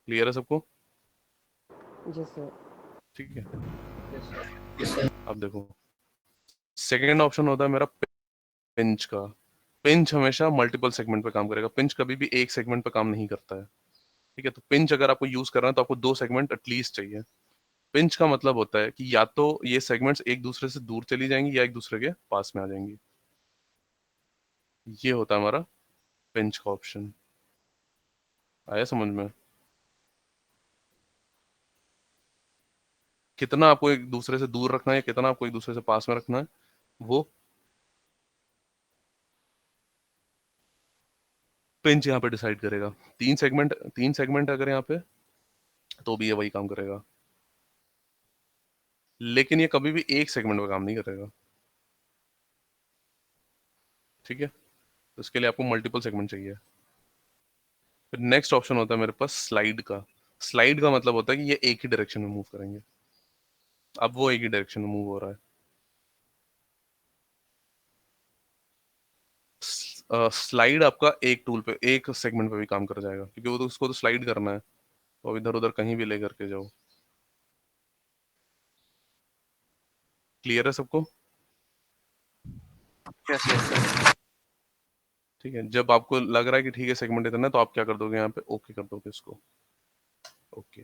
क्लियर है सबको? Yes sir. ठीक है, यस सर। अब देखो सेकेंड ऑप्शन होता है मेरा पिंच का। पिंच हमेशा मल्टीपल सेगमेंट पे काम करेगा, पिंच कभी भी एक सेगमेंट पे काम नहीं करता है। ठीक है, तो पिंच अगर आपको यूज करना है तो आपको दो सेगमेंट एटलीस्ट चाहिए। पिंच का मतलब होता है कि या तो ये सेगमेंट्स एक दूसरे से दूर चली जाएंगी या एक दूसरे के पास में आ जाएंगी। ये होता है हमारा पिंच का ऑप्शन। आया समझ में? कितना आपको एक दूसरे से दूर रखना है, कितना आपको एक दूसरे से पास में रखना है, वो पिंच यहाँ पे डिसाइड करेगा। तीन सेगमेंट अगर यहाँ पे, तो भी ये वही काम करेगा, लेकिन ये कभी भी एक सेगमेंट में काम नहीं करेगा। ठीक है, तो इसके लिए आपको मल्टीपल सेगमेंट चाहिए। फिर नेक्स्ट ऑप्शन होता है मेरे पास स्लाइड का। स्लाइड का मतलब होता है कि ये एक ही डायरेक्शन में मूव करेंगे। अब वो एक ही डायरेक्शन में मूव हो रहा है। स्लाइड आपका एक टूल पे, एक सेगमेंट पे भी काम कर जाएगा, क्योंकि वो तो उसको तो स्लाइड करना है, तो इधर उधर कहीं भी लेकर के जाओ। क्लियर है सबको? Yes yes sir. ठीक है, जब आपको लग रहा है कि ठीक है सेगमेंट इतना है, तो आप क्या कर दोगे, यहाँ पे ओके कर दोगे इसको। ओके,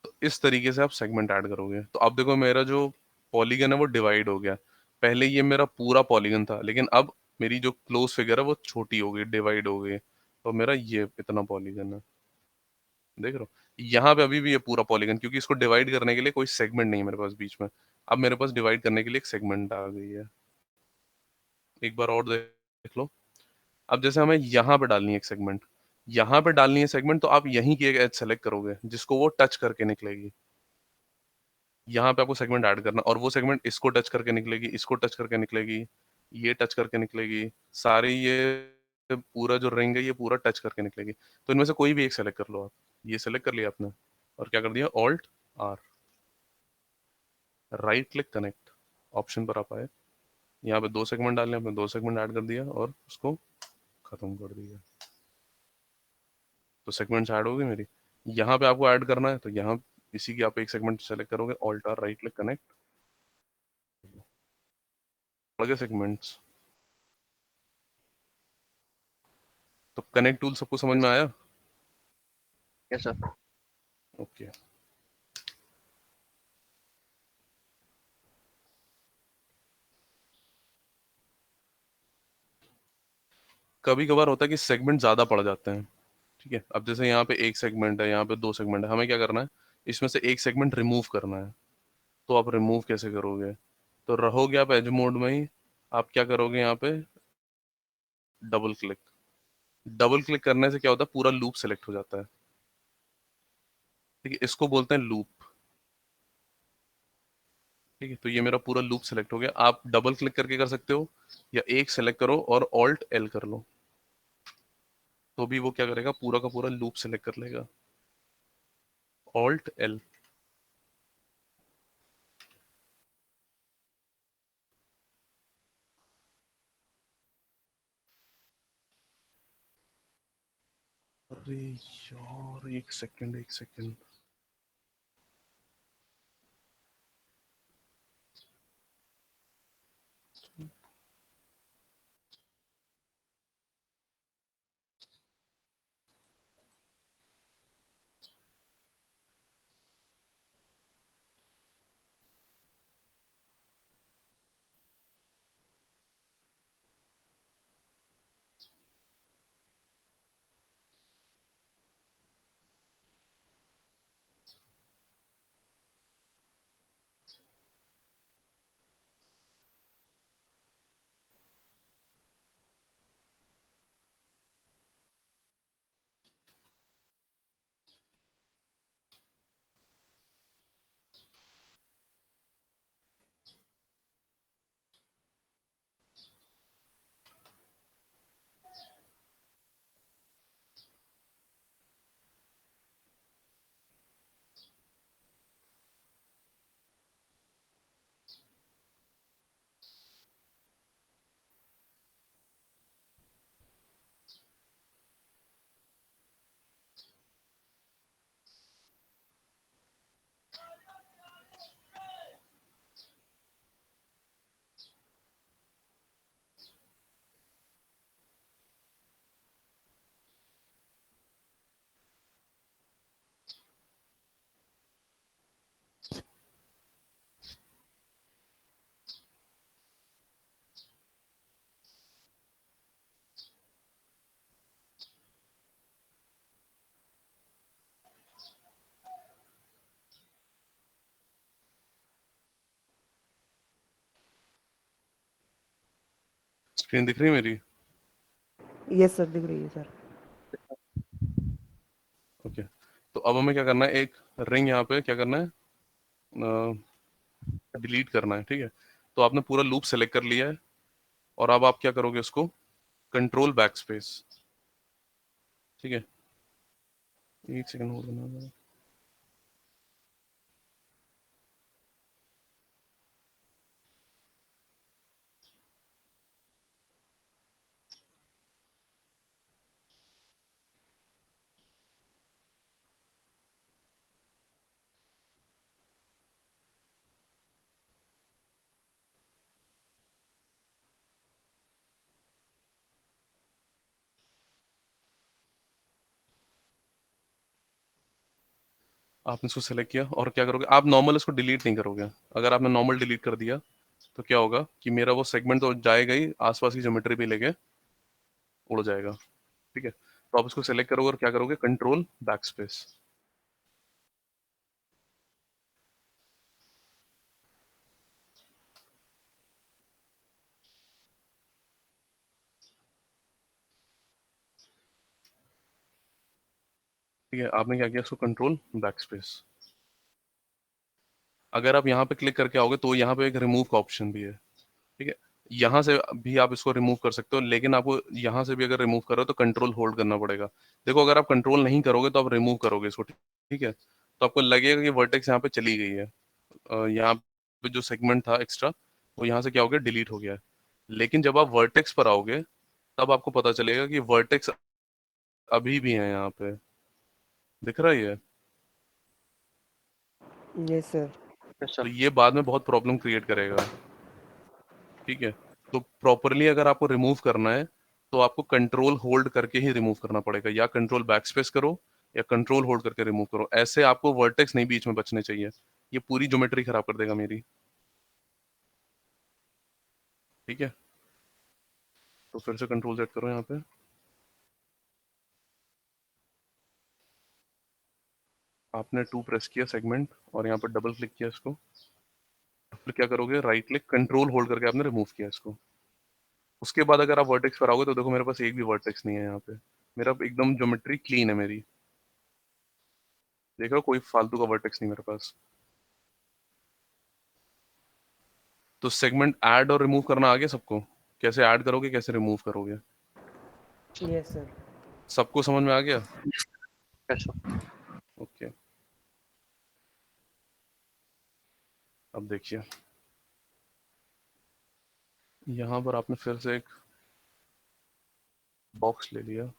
तो इस तरीके से आप सेगमेंट ऐड करोगे। तो अब देखो मेरा जो पॉलीगन है वो डिवाइड हो गया। पहले ये मेरा पूरा पॉलीगन था, लेकिन अब मेरी जो क्लोज फिगर है वो छोटी हो गई, डिवाइड हो गई, तो मेरा ये इतना पॉलीगन है। देख रहे हो, यहाँ पे अभी भी ये पूरा पॉलीगन, क्योंकि इसको डिवाइड करने के लिए कोई सेगमेंट नहीं है मेरे पास बीच में। अब मेरे पास डिवाइड करने के लिए एक सेगमेंट आ गई है। एक बार और देख लो। अब जैसे हमें यहाँ पे डालनी है एक सेगमेंट, यहाँ पे डालनी है सेगमेंट, तो आप यहीं की एक एज सेलेक्ट करोगे जिसको वो टच करके निकलेगी। यहाँ पे आपको सेगमेंट ऐड करना, और वो सेगमेंट इसको टच करके निकलेगी, इसको टच करके निकलेगी, ये टच करके निकलेगी, सारी ये पूरा जो रिंग है ये पूरा टच करके निकलेगी। तो इनमें से कोई भी एक सेलेक्ट कर लो आप। ये सेलेक्ट कर लिया आपने, और क्या कर दिया, Alt R, right click connect, option पर आप आए, यहाँ पे दो सेगमेंट डालने, आपने दो सेगमेंट ऐड कर दिया और उसको खत्म कर दिया। तो सेगमेंट्स ऐड हो गई मेरी। यहाँ पे आपको ऐड करना है तो यहाँ इसी की आप एक सेगमेंट सेलेक्ट करोगे, Alt R, right click connect, लगे सेगमेंट्स। तो कनेक्ट टूल सबको समझ में आया? Yes, sir. ओके। कभी कभार होता है कि सेगमेंट ज्यादा पड़ जाते हैं, ठीक है। अब जैसे यहाँ पे एक सेगमेंट है, यहाँ पे दो सेगमेंट है, हमें क्या करना है, इसमें से एक सेगमेंट रिमूव करना है। तो आप रिमूव कैसे करोगे? तो रहोगे आप एज मोड में ही, आप क्या करोगे यहाँ पे, डबल क्लिक। डबल क्लिक करने से क्या होता है, पूरा लूप सेलेक्ट हो जाता है, ठीक है। इसको बोलते हैं लूप, ठीक है। तो ये मेरा पूरा लूप सेलेक्ट हो गया। आप डबल क्लिक करके कर सकते हो, या एक सेलेक्ट करो और ऑल्ट एल कर लो, तो भी वो क्या करेगा, पूरा का पूरा लूप सेलेक्ट कर लेगा। Alt L. अरे यार, एक सेकंड एक सेकंड। स्क्रीन दिख रही है मेरी? यस सर, दिख रही है सर। ओके। तो अब हमें क्या करना है, एक रिंग यहाँ पे क्या करना है, डिलीट करना है, ठीक है। तो आपने पूरा लूप सेलेक्ट कर लिया है, और अब आप क्या करोगे, उसको कंट्रोल बैक स्पेस, ठीक है। एक सेकंड होल्ड करना। आपने इसको सेलेक्ट किया, और क्या करोगे, आप नॉर्मल इसको डिलीट नहीं करोगे। अगर आपने नॉर्मल डिलीट कर दिया तो क्या होगा कि मेरा वो सेगमेंट तो जाएगा ही, आसपास की ज्योमेट्री भी लेके उड़ जाएगा, ठीक है। तो आप इसको सेलेक्ट करोगे और क्या करोगे, कंट्रोल बैक स्पेस। ठीक है, आपने क्या किया, इसको कंट्रोल बैक स्पेस। अगर आप यहाँ पे क्लिक करके आओगे तो यहाँ पे एक रिमूव का ऑप्शन भी है, ठीक है। यहाँ से भी आप इसको रिमूव कर सकते हो, लेकिन आपको यहाँ से भी अगर रिमूव करो तो कंट्रोल होल्ड करना पड़ेगा। देखो, अगर आप कंट्रोल नहीं करोगे तो आप रिमूव करोगे इसको, ठीक है, तो आपको लगेगा कि वर्टेक्स यहाँ पे चली गई है। यहाँ पे जो सेगमेंट था एक्स्ट्रा, वो यहाँ से क्या हो गया, डिलीट हो गया है। लेकिन जब आप वर्टेक्स पर आओगे तब आपको पता चलेगा कि वर्टेक्स अभी भी है यहाँ पे, दिख रहा है ये। Yes sir. Yes, तो sir. ये बाद में बहुत प्रॉब्लम क्रिएट करेगा, ठीक है। तो प्रॉपरली अगर आपको रिमूव करना है तो आपको कंट्रोल होल्ड करके ही रिमूव करना पड़ेगा, या कंट्रोल बैक स्पेस करो, या कंट्रोल होल्ड करके रिमूव करो। ऐसे आपको वर्टेक्स नहीं बीच में बचने चाहिए, ये पूरी ज्योमेट्री खराब कर देगा मेरी। ठीक है, तो फिर से कंट्रोल सेट करो यहाँ पे, आपने 2 प्रेस किया सेगमेंट और यहाँ पर डबल क्लिक किया इसको, फिर क्या करोगे, राइट क्लिक कंट्रोल होल्ड करके आपने रिमूव किया इसको। उसके बाद अगर आप वर्टेक्स पर आओगे तो देखो मेरे पास एक भी वर्टेक्स नहीं है यहाँ पे, मेरा एकदम ज्योमेट्री क्लीन है मेरी। देख रहे हो, कोई फालतू का वर्टेक्स नहीं मेरे पास। तो सेगमेंट ऐड और रिमूव करना आ गया सबको, कैसे ऐड करोगे कैसे रिमूव करोगे, यस सर। सबको समझ में आ गया? Yes, sir. ओके, अब देखिए यहाँ पर आपने फिर से एक बॉक्स ले लिया,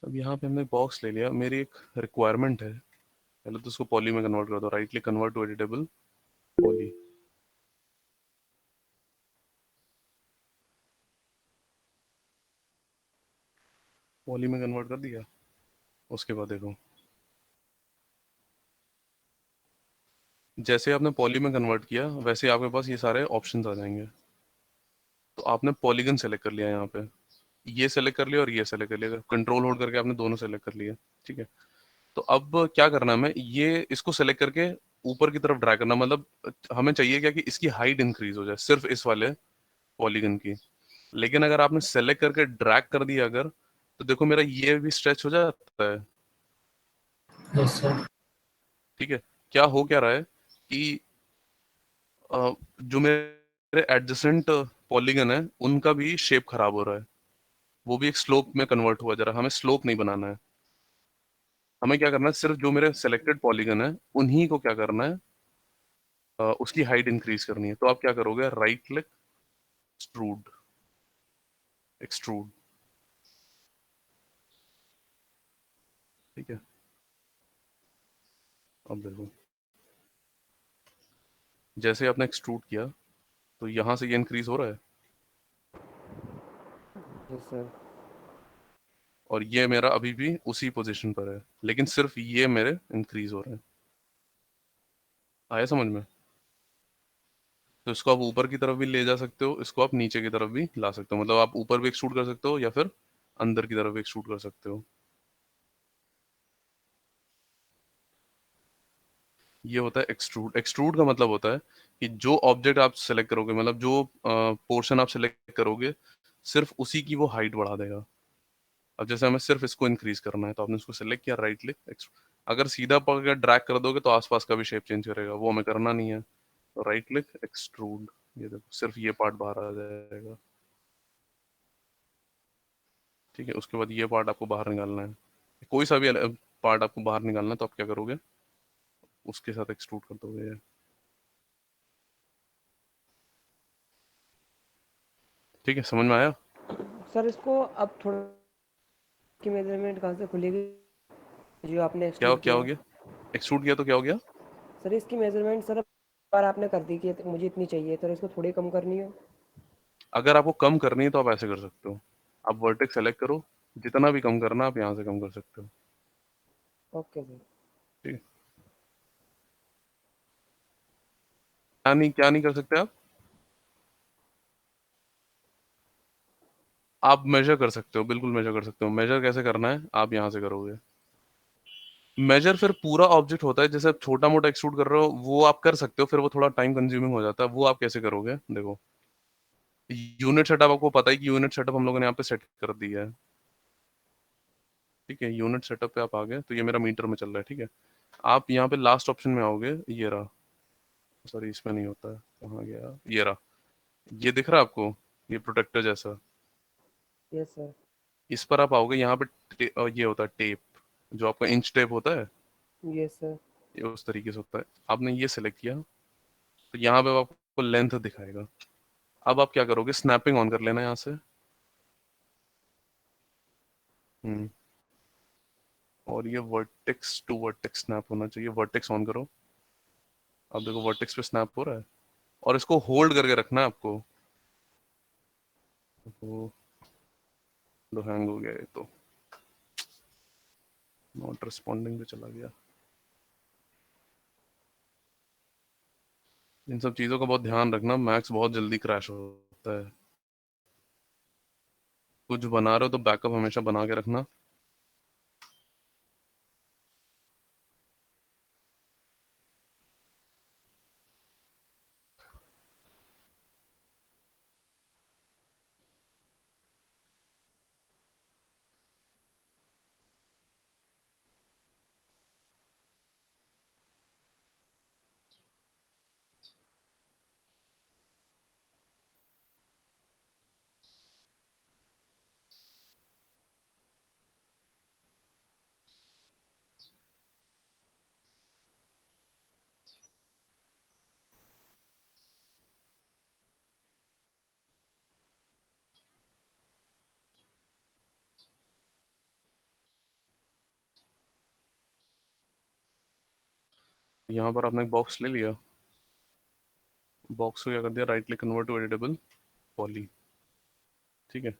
अब यहाँ पे हमने बॉक्स ले लिया, मेरी एक रिक्वायरमेंट है, पहले तो उसको पॉली में कन्वर्ट कर दो, right click convert to editable poly, poly में कन्वर्ट कर दिया। उसके बाद देखो जैसे आपने पॉली में कन्वर्ट किया वैसे आपके पास ये सारे ऑप्शंस आ जाएंगे। तो आपने पॉलीगन सेलेक्ट कर लिया यहाँ पे, ये सेलेक्ट कर लिया और ये सेलेक्ट कर लिया, कंट्रोल होल्ड करके आपने दोनों सेलेक्ट कर लिया। ठीक है, तो अब क्या करना है, हमें ये इसको सेलेक्ट करके ऊपर की तरफ ड्रैग करना, मतलब हमें चाहिए क्या कि इसकी हाइट इंक्रीज हो जाए सिर्फ इस वाले पॉलीगन की। लेकिन अगर आपने सेलेक्ट करके ड्रैग कर दिया अगर, तो देखो मेरा ये भी स्ट्रेच हो जाता है। Yes, sir. ठीक है, क्या हो क्या रहा है कि जो मेरे एडजेसेंट पॉलीगन है उनका भी शेप खराब हो रहा है, वो भी एक स्लोप में कन्वर्ट हुआ जा रहा है। हमें स्लोप नहीं बनाना है, हमें क्या करना है, सिर्फ जो मेरे सेलेक्टेड पॉलीगन है उन्हीं को क्या करना है, उसकी हाइट इंक्रीज करनी है। तो आप क्या करोगे, राइट क्लिक एक्सट्रूड, एक्सट्रूड। ठीक है, अब देखो जैसे आपने एक्सट्रूड किया तो यहाँ से ये इंक्रीज हो रहा है, यस सर। और ये मेरा अभी भी उसी पोजीशन पर है, लेकिन सिर्फ ये मेरे इंक्रीज हो रहे हैं। आया समझ में? तो इसको आप ऊपर की तरफ भी ले जा सकते हो, इसको आप नीचे की तरफ भी ला सकते हो, मतलब आप ऊपर भी एक्सट्रूड कर सकते हो या फिर अंदर की तरफ भी एक्सट्रूड कर सकते हो। ये होता है एक्सट्रूड। एक्सट्रूड का मतलब होता है कि जो ऑब्जेक्ट आप सेलेक्ट करोगे, मतलब जो पोर्शन आप सेलेक्ट करोगे, सिर्फ उसी की वो हाइट बढ़ा देगा। अब जैसे हमें सिर्फ इसको इंक्रीज करना है तो आपने इसको सेलेक्ट किया, राइट क्लिक, अगर सीधा पकड़ ड्रैग कर दोगे तो आसपास का भी शेप चेंज करेगा, वो हमें करना नहीं है। तो राइट क्लिक एक्सट्रूड, ये देखो सिर्फ ये पार्ट बाहर आ जाएगा। ठीक है, उसके बाद ये पार्ट आपको बाहर निकालना है, कोई सा भी पार्ट आपको बाहर निकालना है तो आप क्या करोगे, उसके साथ एक्सट्रूड कर दोगे। ठीक है, समझ में आया? सर इसको अब थोड़ा की मेजरमेंट कहाँ से खुलेगी जो आपने क्या एक्सट्रूड क्या किया हो है? गया, एक्सट्रूड किया तो क्या हो गया? सर इसकी मेजरमेंट सर बार आपने कर दी कि मुझे इतनी चाहिए, सर इसको थोड़ी कम करनी हो? अगर आपको कम करनी है तो आप ऐसे कर सकते हो, आप वर्टेक्स सेलेक्ट करो, जितना भी कम करना आप यहाँ से कम कर सकते हो। Okay sir. ठीक है, क्या नहीं कर सकते आप मेजर कर सकते हो, बिल्कुल मेजर कर सकते हो। मेजर कैसे करना है, आप यहाँ से करोगे मेजर, फिर पूरा ऑब्जेक्ट होता है, जैसे आप छोटा मोटा एक्सट्रूड कर रहे हो वो आप कर सकते हो, फिर वो थोड़ा टाइम कंज्यूमिंग हो जाता है। वो आप कैसे करोगे, देखो यूनिट सेटअप आपको पता है कि यूनिट सेटअप हम लोगों ने यहाँ पे सेट कर दिया है। ठीक है, यूनिट सेटअप पे आप आ गए तो ये मेरा मीटर में चल रहा है। ठीक है, आप यहाँ पे लास्ट ऑप्शन में आओगे, ये रहा, सॉरी इसमें नहीं होता है, कहाँ गया, ये रहा, ये दिख रहा है आपको, ये प्रोटेक्टर जैसा, यस सर। इस पर आप आओगे, यहाँ पे ये होता है टेप, जो आपका इंच टेप होता है, यस सर। ये उस तरीके से होता है। आपने ये सेलेक्ट किया तो यहाँ पे आपको लेंथ दिखाएगा। अब आप क्या करोगे, स्नैपिंग ऑन कर लेना यहाँ से। हम्म, और ये वर्टेक्स टू वर्टेक्स स्नैप होना चाहिए, वर्टेक्स ऑन करो। अब देखो वर्टेक्स पे स्नैप हो रहा है और इसको होल्ड करके रखना है आपको। तो हैंग हो गया ये तो, नॉट रिस्पॉन्डिंग पे चला गया। इन सब चीज़ों का बहुत ध्यान रखना, मैक्स बहुत जल्दी क्रैश होता है। कुछ बना रहे हो तो बैकअप हमेशा बना के रखना। यहाँ पर आपने एक बॉक्स ले लिया, बॉक्स को क्या कर दिया, right click convert to editable poly, ठीक है।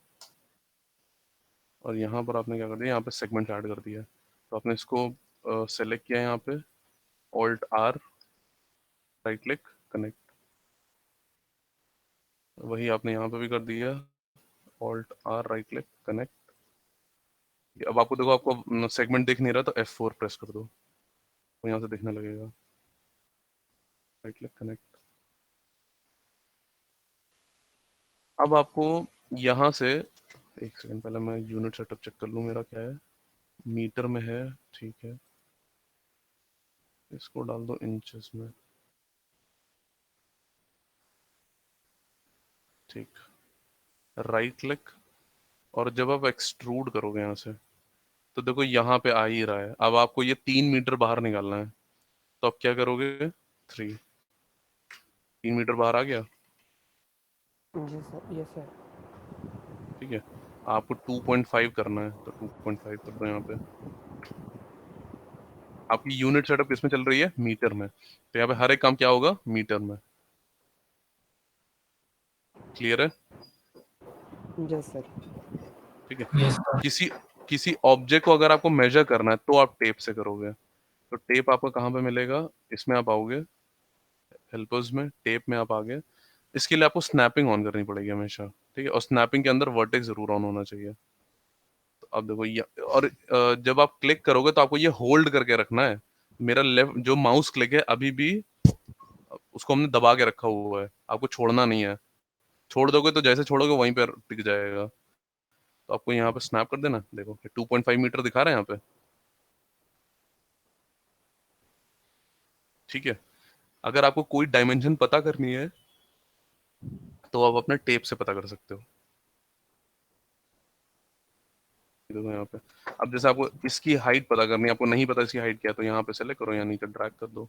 और यहाँ पर आपने क्या कर दिया, यहाँ पे सेगमेंट ऐड कर दिया। तो आपने इसको सेलेक्ट किया यहाँ पे, Alt R, right click connect, वही आपने यहाँ पे भी कर दिया, Alt R right click connect. अब आपको देखो, आपको सेगमेंट दिख नहीं रहा तो F4 प्रेस कर दो, तो यहाँ से दिखने लगेगा, राइट क्लिक कनेक्ट। अब आपको यहाँ से, एक सेकंड पहले मैं यूनिट सेटअप चेक कर लूँ मेरा क्या है, मीटर में है, ठीक है। इसको डाल दो इंचेस में, ठीक। राइट क्लिक, और जब आप एक्सट्रूड करोगे यहाँ से, तो देखो यहाँ पे आ ही रहा है। अब आपको ये 3 मीटर बाहर निकालना है, तो आप क्या करोगे, 3 मीटर बाहर आ गया, जी सर, यस सर। ठीक है। आपको 2.5 करना है, तो 2.5 कर दो यहाँ पे। आपकी यूनिट सेटअप किसमें चल रही है, मीटर में, तो यहाँ पे हर एक काम क्या होगा, मीटर में। क्लियर है, यस सर। ठीक है। Yes, sir. किसी किसी ऑब्जेक्ट को अगर आपको मेजर करना है तो आप टेप से करोगे, तो टेप आपको कहाँ पे मिलेगा, इसमें आप आओगे, हेल्पर्स में, टेप में आप आ गए। इसके लिए आपको स्नैपिंग ऑन करनी पड़ेगी हमेशा, ठीक है। और स्नैपिंग के अंदर वर्टेक्स जरूर ऑन होना चाहिए। तो अब देखो ये, और जब आप क्लिक करोगे तो आपको ये होल्ड करके रखना है। मेरा लेफ्ट जो माउस क्लिक है अभी भी उसको हमने दबा के रखा हुआ है, आपको छोड़ना नहीं है। छोड़ दोगे तो जैसे छोड़ोगे वहीं पर टिक जाएगा। तो आपको यहाँ पे स्नैप कर देना, देखो 2.5 मीटर दिखा रहा है यहाँ पे, ठीक है। अगर आपको कोई डायमेंशन पता करनी है तो आप अपने टेप से पता कर सकते हो, देखो यहाँ पे। अब जैसे आपको इसकी हाइट पता करनी है, आपको नहीं पता इसकी हाइट क्या है, तो यहाँ पे सेलेक्ट करो, यहाँ नीचे ड्रैग कर दो,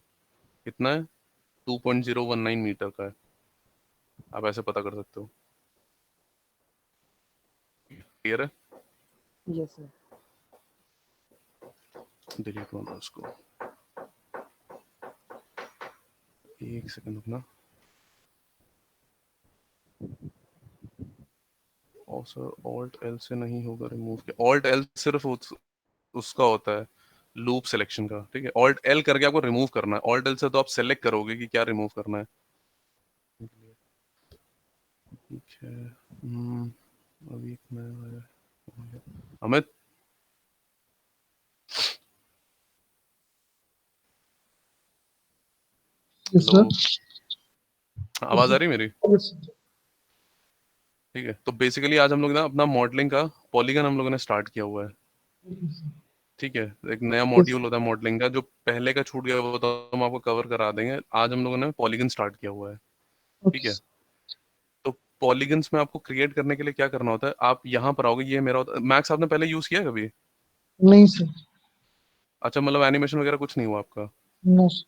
कितना है, 2.019 मीटर का है। आप ऐसे पता कर सकते हो, क्लियर है। Yes sir. डिलीट होना उसको, एक सेकंड रुकना। और सर ऑल्ट एल से नहीं होगा रिमूव के, ऑल्ट एल सिर्फ उसका होता है लूप सिलेक्शन का, ठीक है। ऑल्ट एल करके आपको रिमूव करना है, ऑल्ट एल से तो आप सेलेक्ट करोगे कि क्या रिमूव करना है, ठीक है। अभी एक नया आया, अमित, Yes, हेलो, sir. आवाज आ रही है मेरी, Yes, sir. ठीक है। तो बेसिकली आज हम लोग ना अपना मॉडलिंग का पॉलीगन हम लोगों ने स्टार्ट किया हुआ है, ठीक है। एक नया Yes, मॉड्यूल होता है मॉडलिंग का, जो पहले का छूट गया वो तो हम आपको कवर करा देंगे। आज हम लोगों ने पॉलीगन स्टार्ट किया हुआ है, okay. ठीक है। तो पॉलीगन्स में आपको क्रिएट करने के लिए क्या करना होता है, आप यहाँ पर आओगे, ये मेरा होता है मैक्स, आपने पहले यूज किया है कभी, नहीं सर, अच्छा, मतलब एनिमेशन वगैरह कुछ नहीं हुआ आपका, नो सर.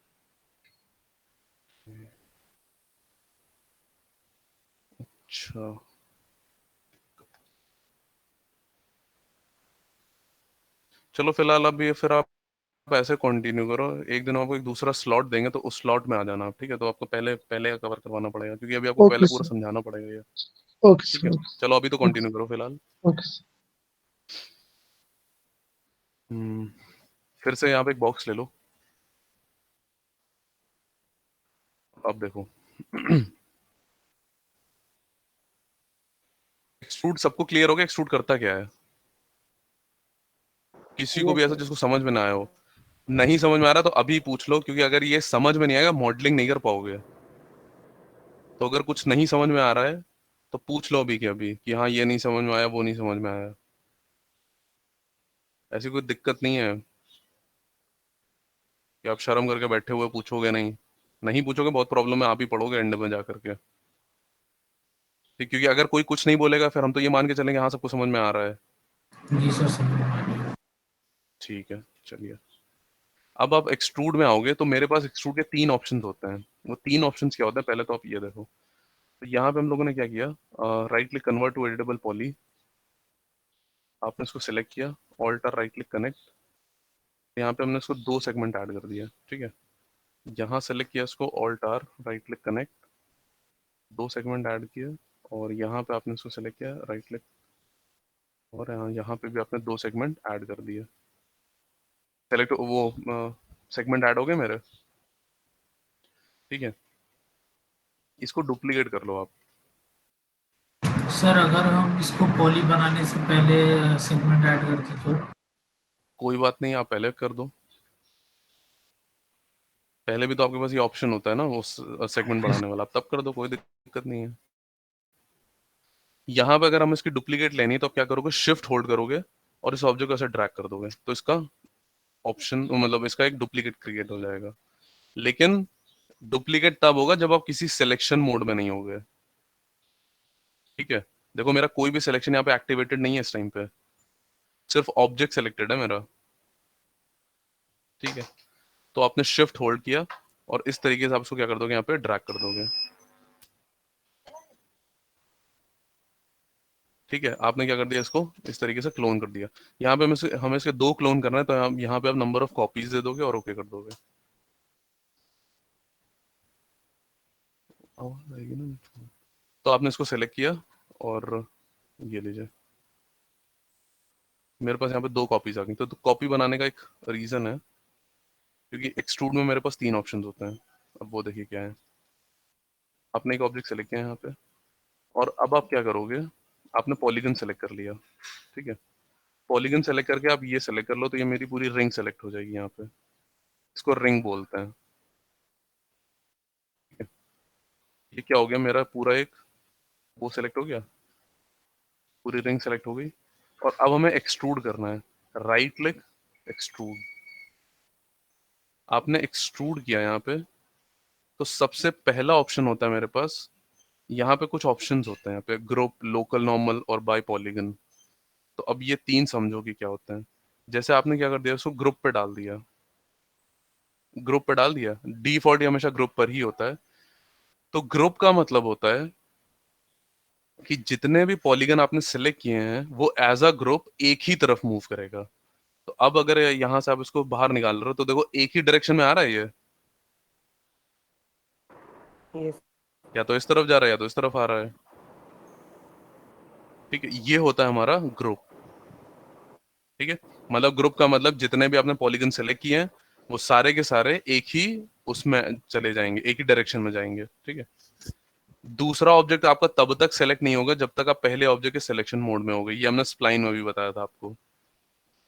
अच्छा। चलो फिलहाल अब ये फिर आप आप ऐसे कंटिन्यू करो, एक दिन आपको एक दूसरा स्लॉट देंगे तो उस स्लॉट में आ जाना आप, ठीक है? तो आपको पहले पहले कवर करवाना पड़ेगा क्योंकि अभी आपको ओके पहले पूरा सर, समझाना पड़ेगा ये, ओके ठीक सर, है? ओके चलो अभी तो ओके कंटिन्यू करो फिलहाल। Okay sir. फिर से यहाँ पे एक बॉक्स ले लो, अब देखो एक्सट्रूड सबको क्लियर हो गया एक्सट्रूड करता क्या है? किसी को यस भी ऐसा सर। जिसको समझ में ना आया हो, नहीं समझ में आ रहा तो अभी पूछ लो, क्योंकि अगर ये समझ में नहीं आएगा मॉडलिंग नहीं कर पाओगे। तो अगर कुछ नहीं समझ में आ रहा है तो पूछ लो अभी के अभी कि हाँ ये नहीं समझ में आया, वो नहीं समझ में आया। ऐसी कोई दिक्कत नहीं है कि आप शर्म करके बैठे हुए पूछोगे नहीं। नहीं पूछोगे बहुत प्रॉब्लम है, आप ही पढ़ोगे एंड में जा करके, ठीक? क्योंकि अगर कोई कुछ नहीं बोलेगा फिर हम तो ये मान के चलेंगे हाँ सबको समझ में आ रहा है। जी सर, समझ में आ गया। ठीक है, चलिए अब आप एक्सट्रूड में आओगे तो मेरे पास एक्सट्रूड के 3 ऑप्शंस होते हैं। वो 3 ऑप्शंस क्या होते हैं पहले तो आप ये देखो। तो यहाँ पे हम लोगों ने क्या किया, right click convert to editable poly, आपने इसको सेलेक्ट किया, ऑल्टर राइट क्लिक कनेक्ट, यहाँ पे हमने इसको 2 सेगमेंट ऐड कर दिया, ठीक है? यहाँ सेलेक्ट किया इसको, alter right click connect, 2 segment add किया, और यहाँ पे आपने इसको सेलेक्ट किया राइट क्लिक, और यहाँ पे भी आपने 2 सेगमेंट ऐड कर दिए। सेलेक्ट वो सेगमेंट ऐड हो गए मेरे, ठीक है? इसको डुप्लीकेट कर लो आप। सर अगर हम इसको पॉली बनाने से पहले सेगमेंट ऐड करते तो? कोई बात नहीं, आप पहले कर दो। पहले भी तो आपके पास ये ऑप्शन होता है ना उस सेगमेंट बढ़ाने वाला, आप तब कर दो, कोई दिक्कत नहीं है। यहाँ पे अगर हम इसकी डुप्लीकेट लेनी है तो आप क्या करोगे, शिफ्ट होल्ड करोगे और इस ऑब्जेक्ट को ऐसे ड्रैग कर दोगे तो इसका ऑप्शन मतलब इसका एक डुप्लीकेट क्रिएट हो जाएगा। लेकिन डुप्लीकेट तब होगा जब आप किसी सिलेक्शन मोड में नहीं होगे, ठीक है? देखो मेरा कोई भी सिलेक्शन यहाँ पे एक्टिवेटेड नहीं है इस टाइम पे, सिर्फ ऑब्जेक्ट सेलेक्टेड है मेरा, ठीक है? तो आपने शिफ्ट होल्ड किया और इस तरीके से आप इसको क्या कर दोगे, यहाँ पे ड्रैग कर दोगे, ठीक है? आपने क्या कर दिया, इसको इस तरीके से क्लोन कर दिया। यहाँ पे हमें इसके 2 क्लोन करना है तो यहाँ पे आप नंबर ऑफ कॉपीज दे दोगे और ओके कर दोगे। आवाज आएगी ना? तो आपने इसको सेलेक्ट किया और ये लीजिए, मेरे पास यहाँ पे 2 कॉपीज आ गई। तो कॉपी बनाने का एक रीजन है क्योंकि एक्सट्रूड में मेरे पास 3 ऑप्शंस होते हैं। अब वो देखिए क्या है, आपने एक ऑब्जेक्ट सेलेक्ट किया है यहाँ पे, और अब आप क्या करोगे, आपने पॉलीगन सेलेक्ट कर लिया, ठीक है? पॉलीगन सेलेक्ट करके आप ये सेलेक्ट कर लो तो ये मेरी पूरी रिंग सेलेक्ट हो जाएगी यहाँ पे, इसको रिंग बोलते हैं, ठीक है? ये क्या हो गया, मेरा पूरा एक वो सेलेक्ट हो गया, पूरी रिंग सेलेक्ट हो गई। और अब हमें एक्सट्रूड करना है, राइट क्लिक एक्सट्रूड, आपने एक्सट्रूड किया यहाँ पे तो सबसे पहला ऑप्शन होता है मेरे पास, यहाँ पे कुछ ऑप्शंस होते हैं यहाँ पे, ग्रुप, लोकल नॉर्मल और बाय पॉलीगन। तो अब ये 3 समझो कि क्या होते हैं। जैसे आपने क्या कर दिया, उसको ग्रुप पे डाल दिया, ग्रुप पे डाल दिया, डिफॉल्ट ये हमेशा ग्रुप पर ही होता है। तो ग्रुप का मतलब होता है कि जितने भी पॉलीगन आपने सिलेक्ट किए हैं वो एज अ ग्रुप एक ही तरफ मूव करेगा। तो अब अगर यहाँ से आप इसको बाहर निकाल रहे हो तो देखो एक ही डायरेक्शन में आ रहा है ये, यस। या तो इस तरफ जा रहा है या तो इस तरफ आ रहा है, ठीक है? ये होता है हमारा ग्रुप, ठीक है? मतलब ग्रुप का मतलब जितने भी आपने पॉलीगन सेलेक्ट किए हैं वो सारे के सारे एक ही उसमें चले जाएंगे, एक ही डायरेक्शन में जाएंगे, ठीक है? दूसरा ऑब्जेक्ट आपका तब तक सेलेक्ट नहीं होगा जब तक आप पहले ऑब्जेक्ट के सिलेक्शन मोड में होगे, ये हमने स्प्लाइन में भी बताया था आपको।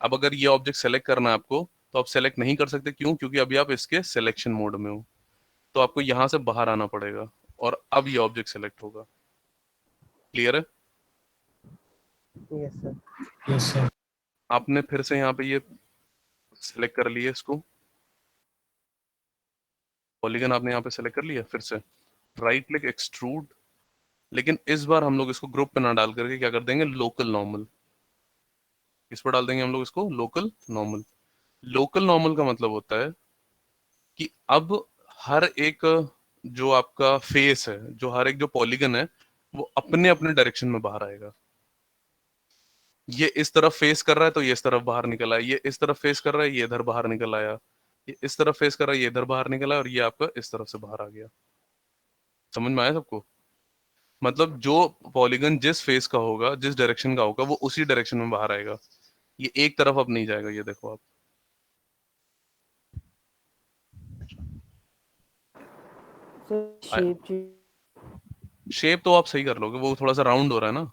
अब अगर ये ऑब्जेक्ट सेलेक्ट करना है आपको तो आप सेलेक्ट नहीं कर सकते, क्यों? क्योंकि अभी आप इसके सिलेक्शन मोड में हो, तो आपको यहां से बाहर आना पड़ेगा और अब ये ऑब्जेक्ट सेलेक्ट होगा। क्लियर है? Yes sir. Yes sir. आपने फिर से यहाँ पे ये सिलेक्ट कर लिया, इसको पॉलीगन आपने यहाँ पे सेलेक्ट कर लिया, फिर से राइट क्लिक एक्सट्रूड, लेकिन इस बार हम लोग इसको ग्रुप पे ना डाल करके क्या कर देंगे, लोकल नॉर्मल, इस पर डाल देंगे हम लोग इसको लोकल नॉर्मल। लोकल नॉर्मल का मतलब होता है कि अब हर एक जो आपका फेस है, जो हर एक जो पॉलीगन है वो अपने अपने डायरेक्शन में बाहर आएगा। ये इस तरफ फेस कर रहा है तो ये इस तरफ बाहर निकल आया, ये इस तरफ फेस कर रहा है ये इधर बाहर निकल आया, ये इस तरफ फेस कर रहा है ये इधर बाहर निकल आया, और ये आपका इस तरफ से बाहर आ गया। समझ में आया सबको? मतलब जो पॉलीगन जिस फेस का होगा, जिस डायरेक्शन का होगा, वो उसी डायरेक्शन में बाहर आएगा। ये एक तरफ अब नहीं जाएगा, ये देखो आप। सर शेप शेप तो आप सही कर लोगे, वो थोड़ा सा राउंड हो रहा है ना,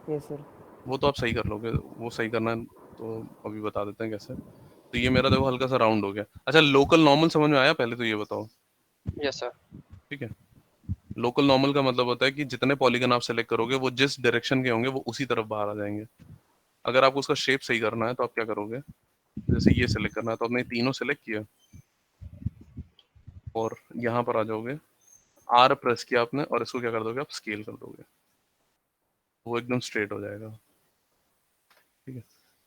यस सर। वो तो आप सही कर लोगे। वो सही करना है तो अभी बता देते हैं कैसे। तो ये मेरा देखो हल्का सा राउंड हो गया। अच्छा, लोकल नॉर्मल समझ में आया? पहले तो ये बताओ। Yes sir. ठीक है, लोकल नॉर्मल का मतलब होता है कि जितने पॉलीगन आप सेलेक्ट करोगे वो जिस डायरेक्शन के होंगे वो उसी तरफ बाहर आ जाएंगे। अगर आपको उसका शेप सही करना है तो आप क्या करोगे, जैसे ये सेलेक्ट करना है तो आपने तीनों सेलेक्ट किया और यहाँ पर आ जाओगे, आर प्रेस किया आपने और इसको क्या कर दोगे, आप स्केल कर दोगे, वो एकदम स्ट्रेट हो जाएगा। ठीक है,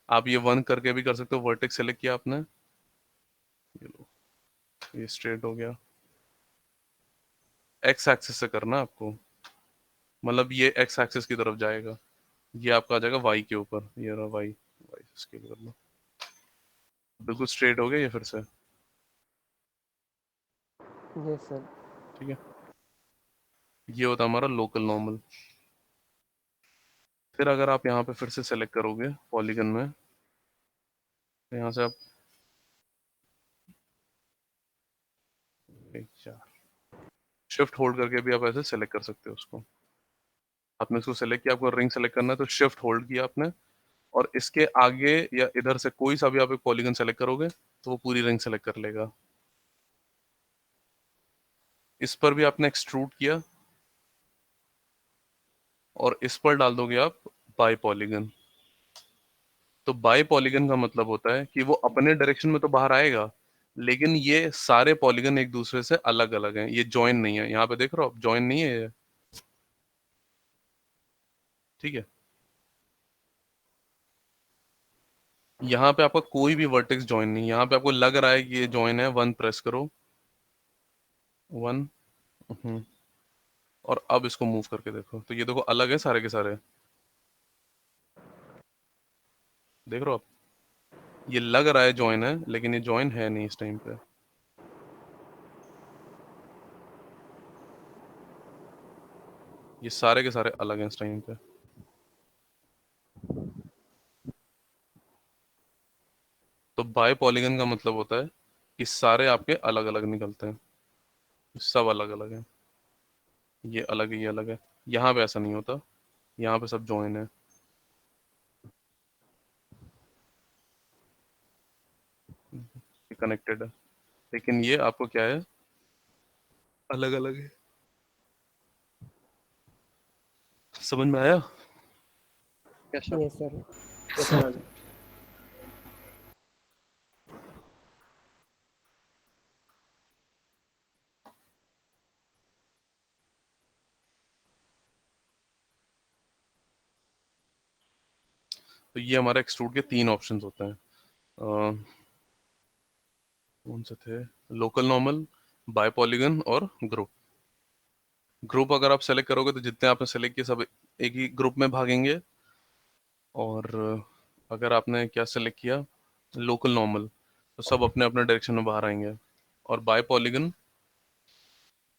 आप ये वन करके भी कर सकते हो। वर्टेक्स सेलेक्ट किया आपने, ये लो, ये स्ट्रेट हो गया। एक्स एक्सिस से करना है आपको, मतलब ये एक्स एक्सिस की तरफ जाएगा, ये आपका आ जाएगा वाई के ऊपर, ये रहा वाई, वाई स्केल कर लो, बिल्कुल स्ट्रेट हो गया ये फिर से। Yes sir. ठीक है, ये होता है हमारा लोकल नॉर्मल। फिर अगर आप यहाँ पे फिर से सेलेक्ट करोगे पॉलीगन में, तो यहाँ से आप शिफ्ट होल्ड करके भी आप ऐसे सेलेक्ट कर सकते हो उसको। आपने इसको सेलेक्ट किया, आपको रिंग सेलेक्ट करना है तो शिफ्ट होल्ड किया आपने, और इसके आगे या इधर से कोई सा भी आप एक पॉलीगन सेलेक्ट करोगे तो वो पूरी रिंग सेलेक्ट कर लेगा। इस पर भी आपने एक्सट्रूड किया और इस पर डाल दोगे आप बाई पॉलीगन। तो बाई पॉलीगन का मतलब होता है कि वो अपने डायरेक्शन में तो बाहर आएगा, लेकिन ये सारे पॉलीगन एक दूसरे से अलग अलग हैं, ये जॉइन नहीं है। यहाँ पे देख रहे हो आप, जॉइन नहीं है ये। ठीक है, यहाँ पे आपका कोई भी वर्टेक्स जॉइन नहीं है। यहाँ पे आपको लग रहा है कि ये जॉइन है, वन प्रेस करो, वन, और अब इसको मूव करके देखो तो ये देखो अलग है सारे के सारे। देख रहे हो आप, ये लग रहा है जॉइन है लेकिन ये जॉइन है नहीं इस टाइम पे। ये सारे के सारे अलग हैं इस टाइम पे। तो बाय पॉलीगन का मतलब होता है कि सारे आपके अलग अलग निकलते हैं, सब अलग अलग हैं। ये अलग है, ये अलग है। यहाँ पे ऐसा नहीं होता, यहाँ पे सब जॉइन है। कनेक्टेड है, लेकिन ये आपको क्या है, अलग अलग है। समझ में आया? Yes sir. Yes sir. Sir तो ये हमारे एक्सट्रूड के तीन ऑप्शंस होते हैं। कौन से थे? लोकल नॉर्मल, बाय पॉलीगन और ग्रुप। ग्रुप अगर आप सेलेक्ट करोगे तो जितने आपने सेलेक्ट किए सब एक ही ग्रुप में भागेंगे, और अगर आपने क्या सेलेक्ट किया, लोकल नॉर्मल, तो सब अपने अपने डायरेक्शन में बाहर आएंगे, और बाय पॉलीगन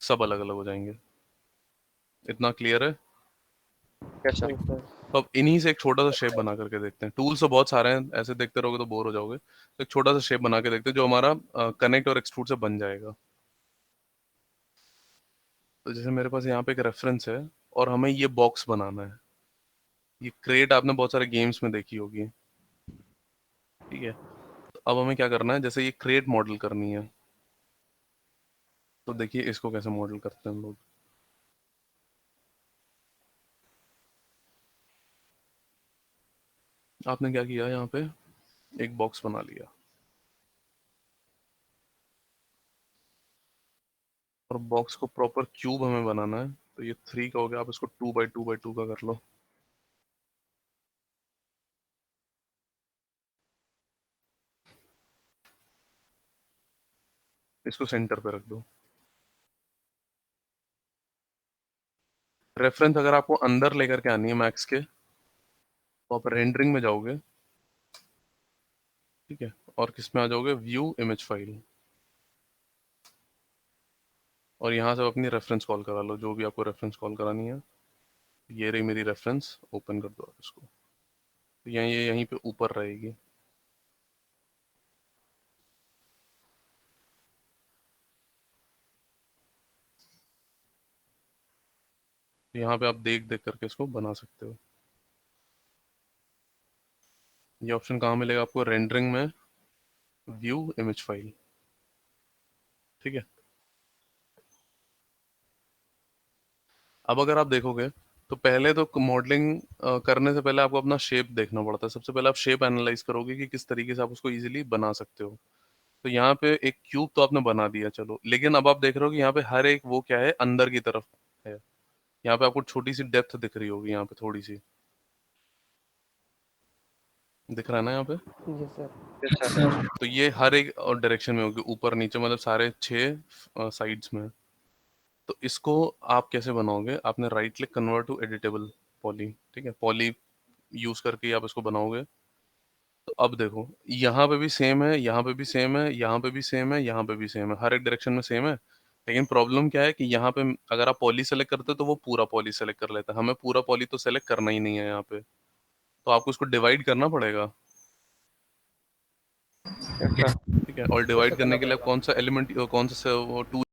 सब अलग अलग हो जाएंगे। इतना क्लियर है? Yes sir. Yes sir. तो अब इन्हीं से एक छोटा सा शेप बना करके देखते हैं। टूल्स तो बहुत सारे हैं, ऐसे देखते रहोगे तो बोर हो जाओगे, तो एक छोटा सा शेप बना के देखते हैं जो हमारा कनेक्ट और एक्सट्रूड से बन जाएगा। तो जैसे मेरे पास यहाँ पे एक रेफरेंस है और हमें ये बॉक्स बनाना है। ये क्रेट आपने बहुत सारे गेम्स में देखी होगी। ठीक है, तो अब हमें क्या करना है, जैसे ये क्रेट मॉडल करनी है, तो देखिए इसको कैसे मॉडल करते हैं हम लोग। आपने क्या किया, यहाँ पे एक बॉक्स बना लिया, और बॉक्स को प्रॉपर क्यूब हमें बनाना है। तो ये 3 का हो गया, आप इसको 2 बाई 2 का कर लो। इसको सेंटर पे रख दो। रेफरेंस अगर आपको अंदर लेकर के आनी है मैक्स के, तो आप रेंडरिंग में जाओगे, ठीक है, और किस में आ जाओगे, व्यू इमेज फाइल, और यहाँ से अपनी रेफरेंस कॉल करा लो, जो भी आपको रेफरेंस कॉल करानी है। ये रही मेरी रेफरेंस, ओपन कर दो आप इसको, तो ये यहीं पे ऊपर रहेगी। तो यहाँ पे आप देख देख करके इसको बना सकते हो। ये ऑप्शन कहाँ मिलेगा आपको, रेंडरिंग में, व्यू इमेज फाइल, ठीक है। अब अगर आप देखोगे तो पहले तो मॉडलिंग करने से पहले आपको अपना शेप देखना पड़ता है। सबसे पहले आप शेप एनालाइज करोगे कि किस तरीके से आप उसको इजीली बना सकते हो। तो यहाँ पे एक क्यूब तो आपने बना दिया, चलो, लेकिन अब आप देख रहे हो कि यहाँ पे हर एक वो क्या है, अंदर की तरफ है। यहाँ पे आपको छोटी सी डेप्थ दिख रही होगी, यहाँ पे थोड़ी सी दिख रहा है ना यहाँ पे। Yes sir. Yes, sir. Sir तो ये हर एक डायरेक्शन में होगी, ऊपर नीचे, मतलब सारे 6 साइड्स में। तो इसको आप कैसे बनाओगे, आपने right click, convert to editable poly, ठीक है, पॉली यूज करके ही आप इसको बनाओगे। तो अब देखो, यहाँ पे भी सेम है, यहाँ पे भी सेम है, यहाँ पे भी सेम है, यहाँ पे भी सेम है, हर एक डायरेक्शन में सेम है। लेकिन प्रॉब्लम क्या है कि यहाँ पे अगर आप पॉली सेलेक्ट करते हो तो वो पूरा पॉली सेलेक्ट कर लेता है, हमें पूरा पॉली तो सेलेक्ट करना ही नहीं है यहाँ पे। तो आपको इसको डिवाइड करना पड़ेगा, Yes, sir. ठीक है। और डिवाइड करने के लिए आप कौन सा एलिमेंट, कौन सा टूल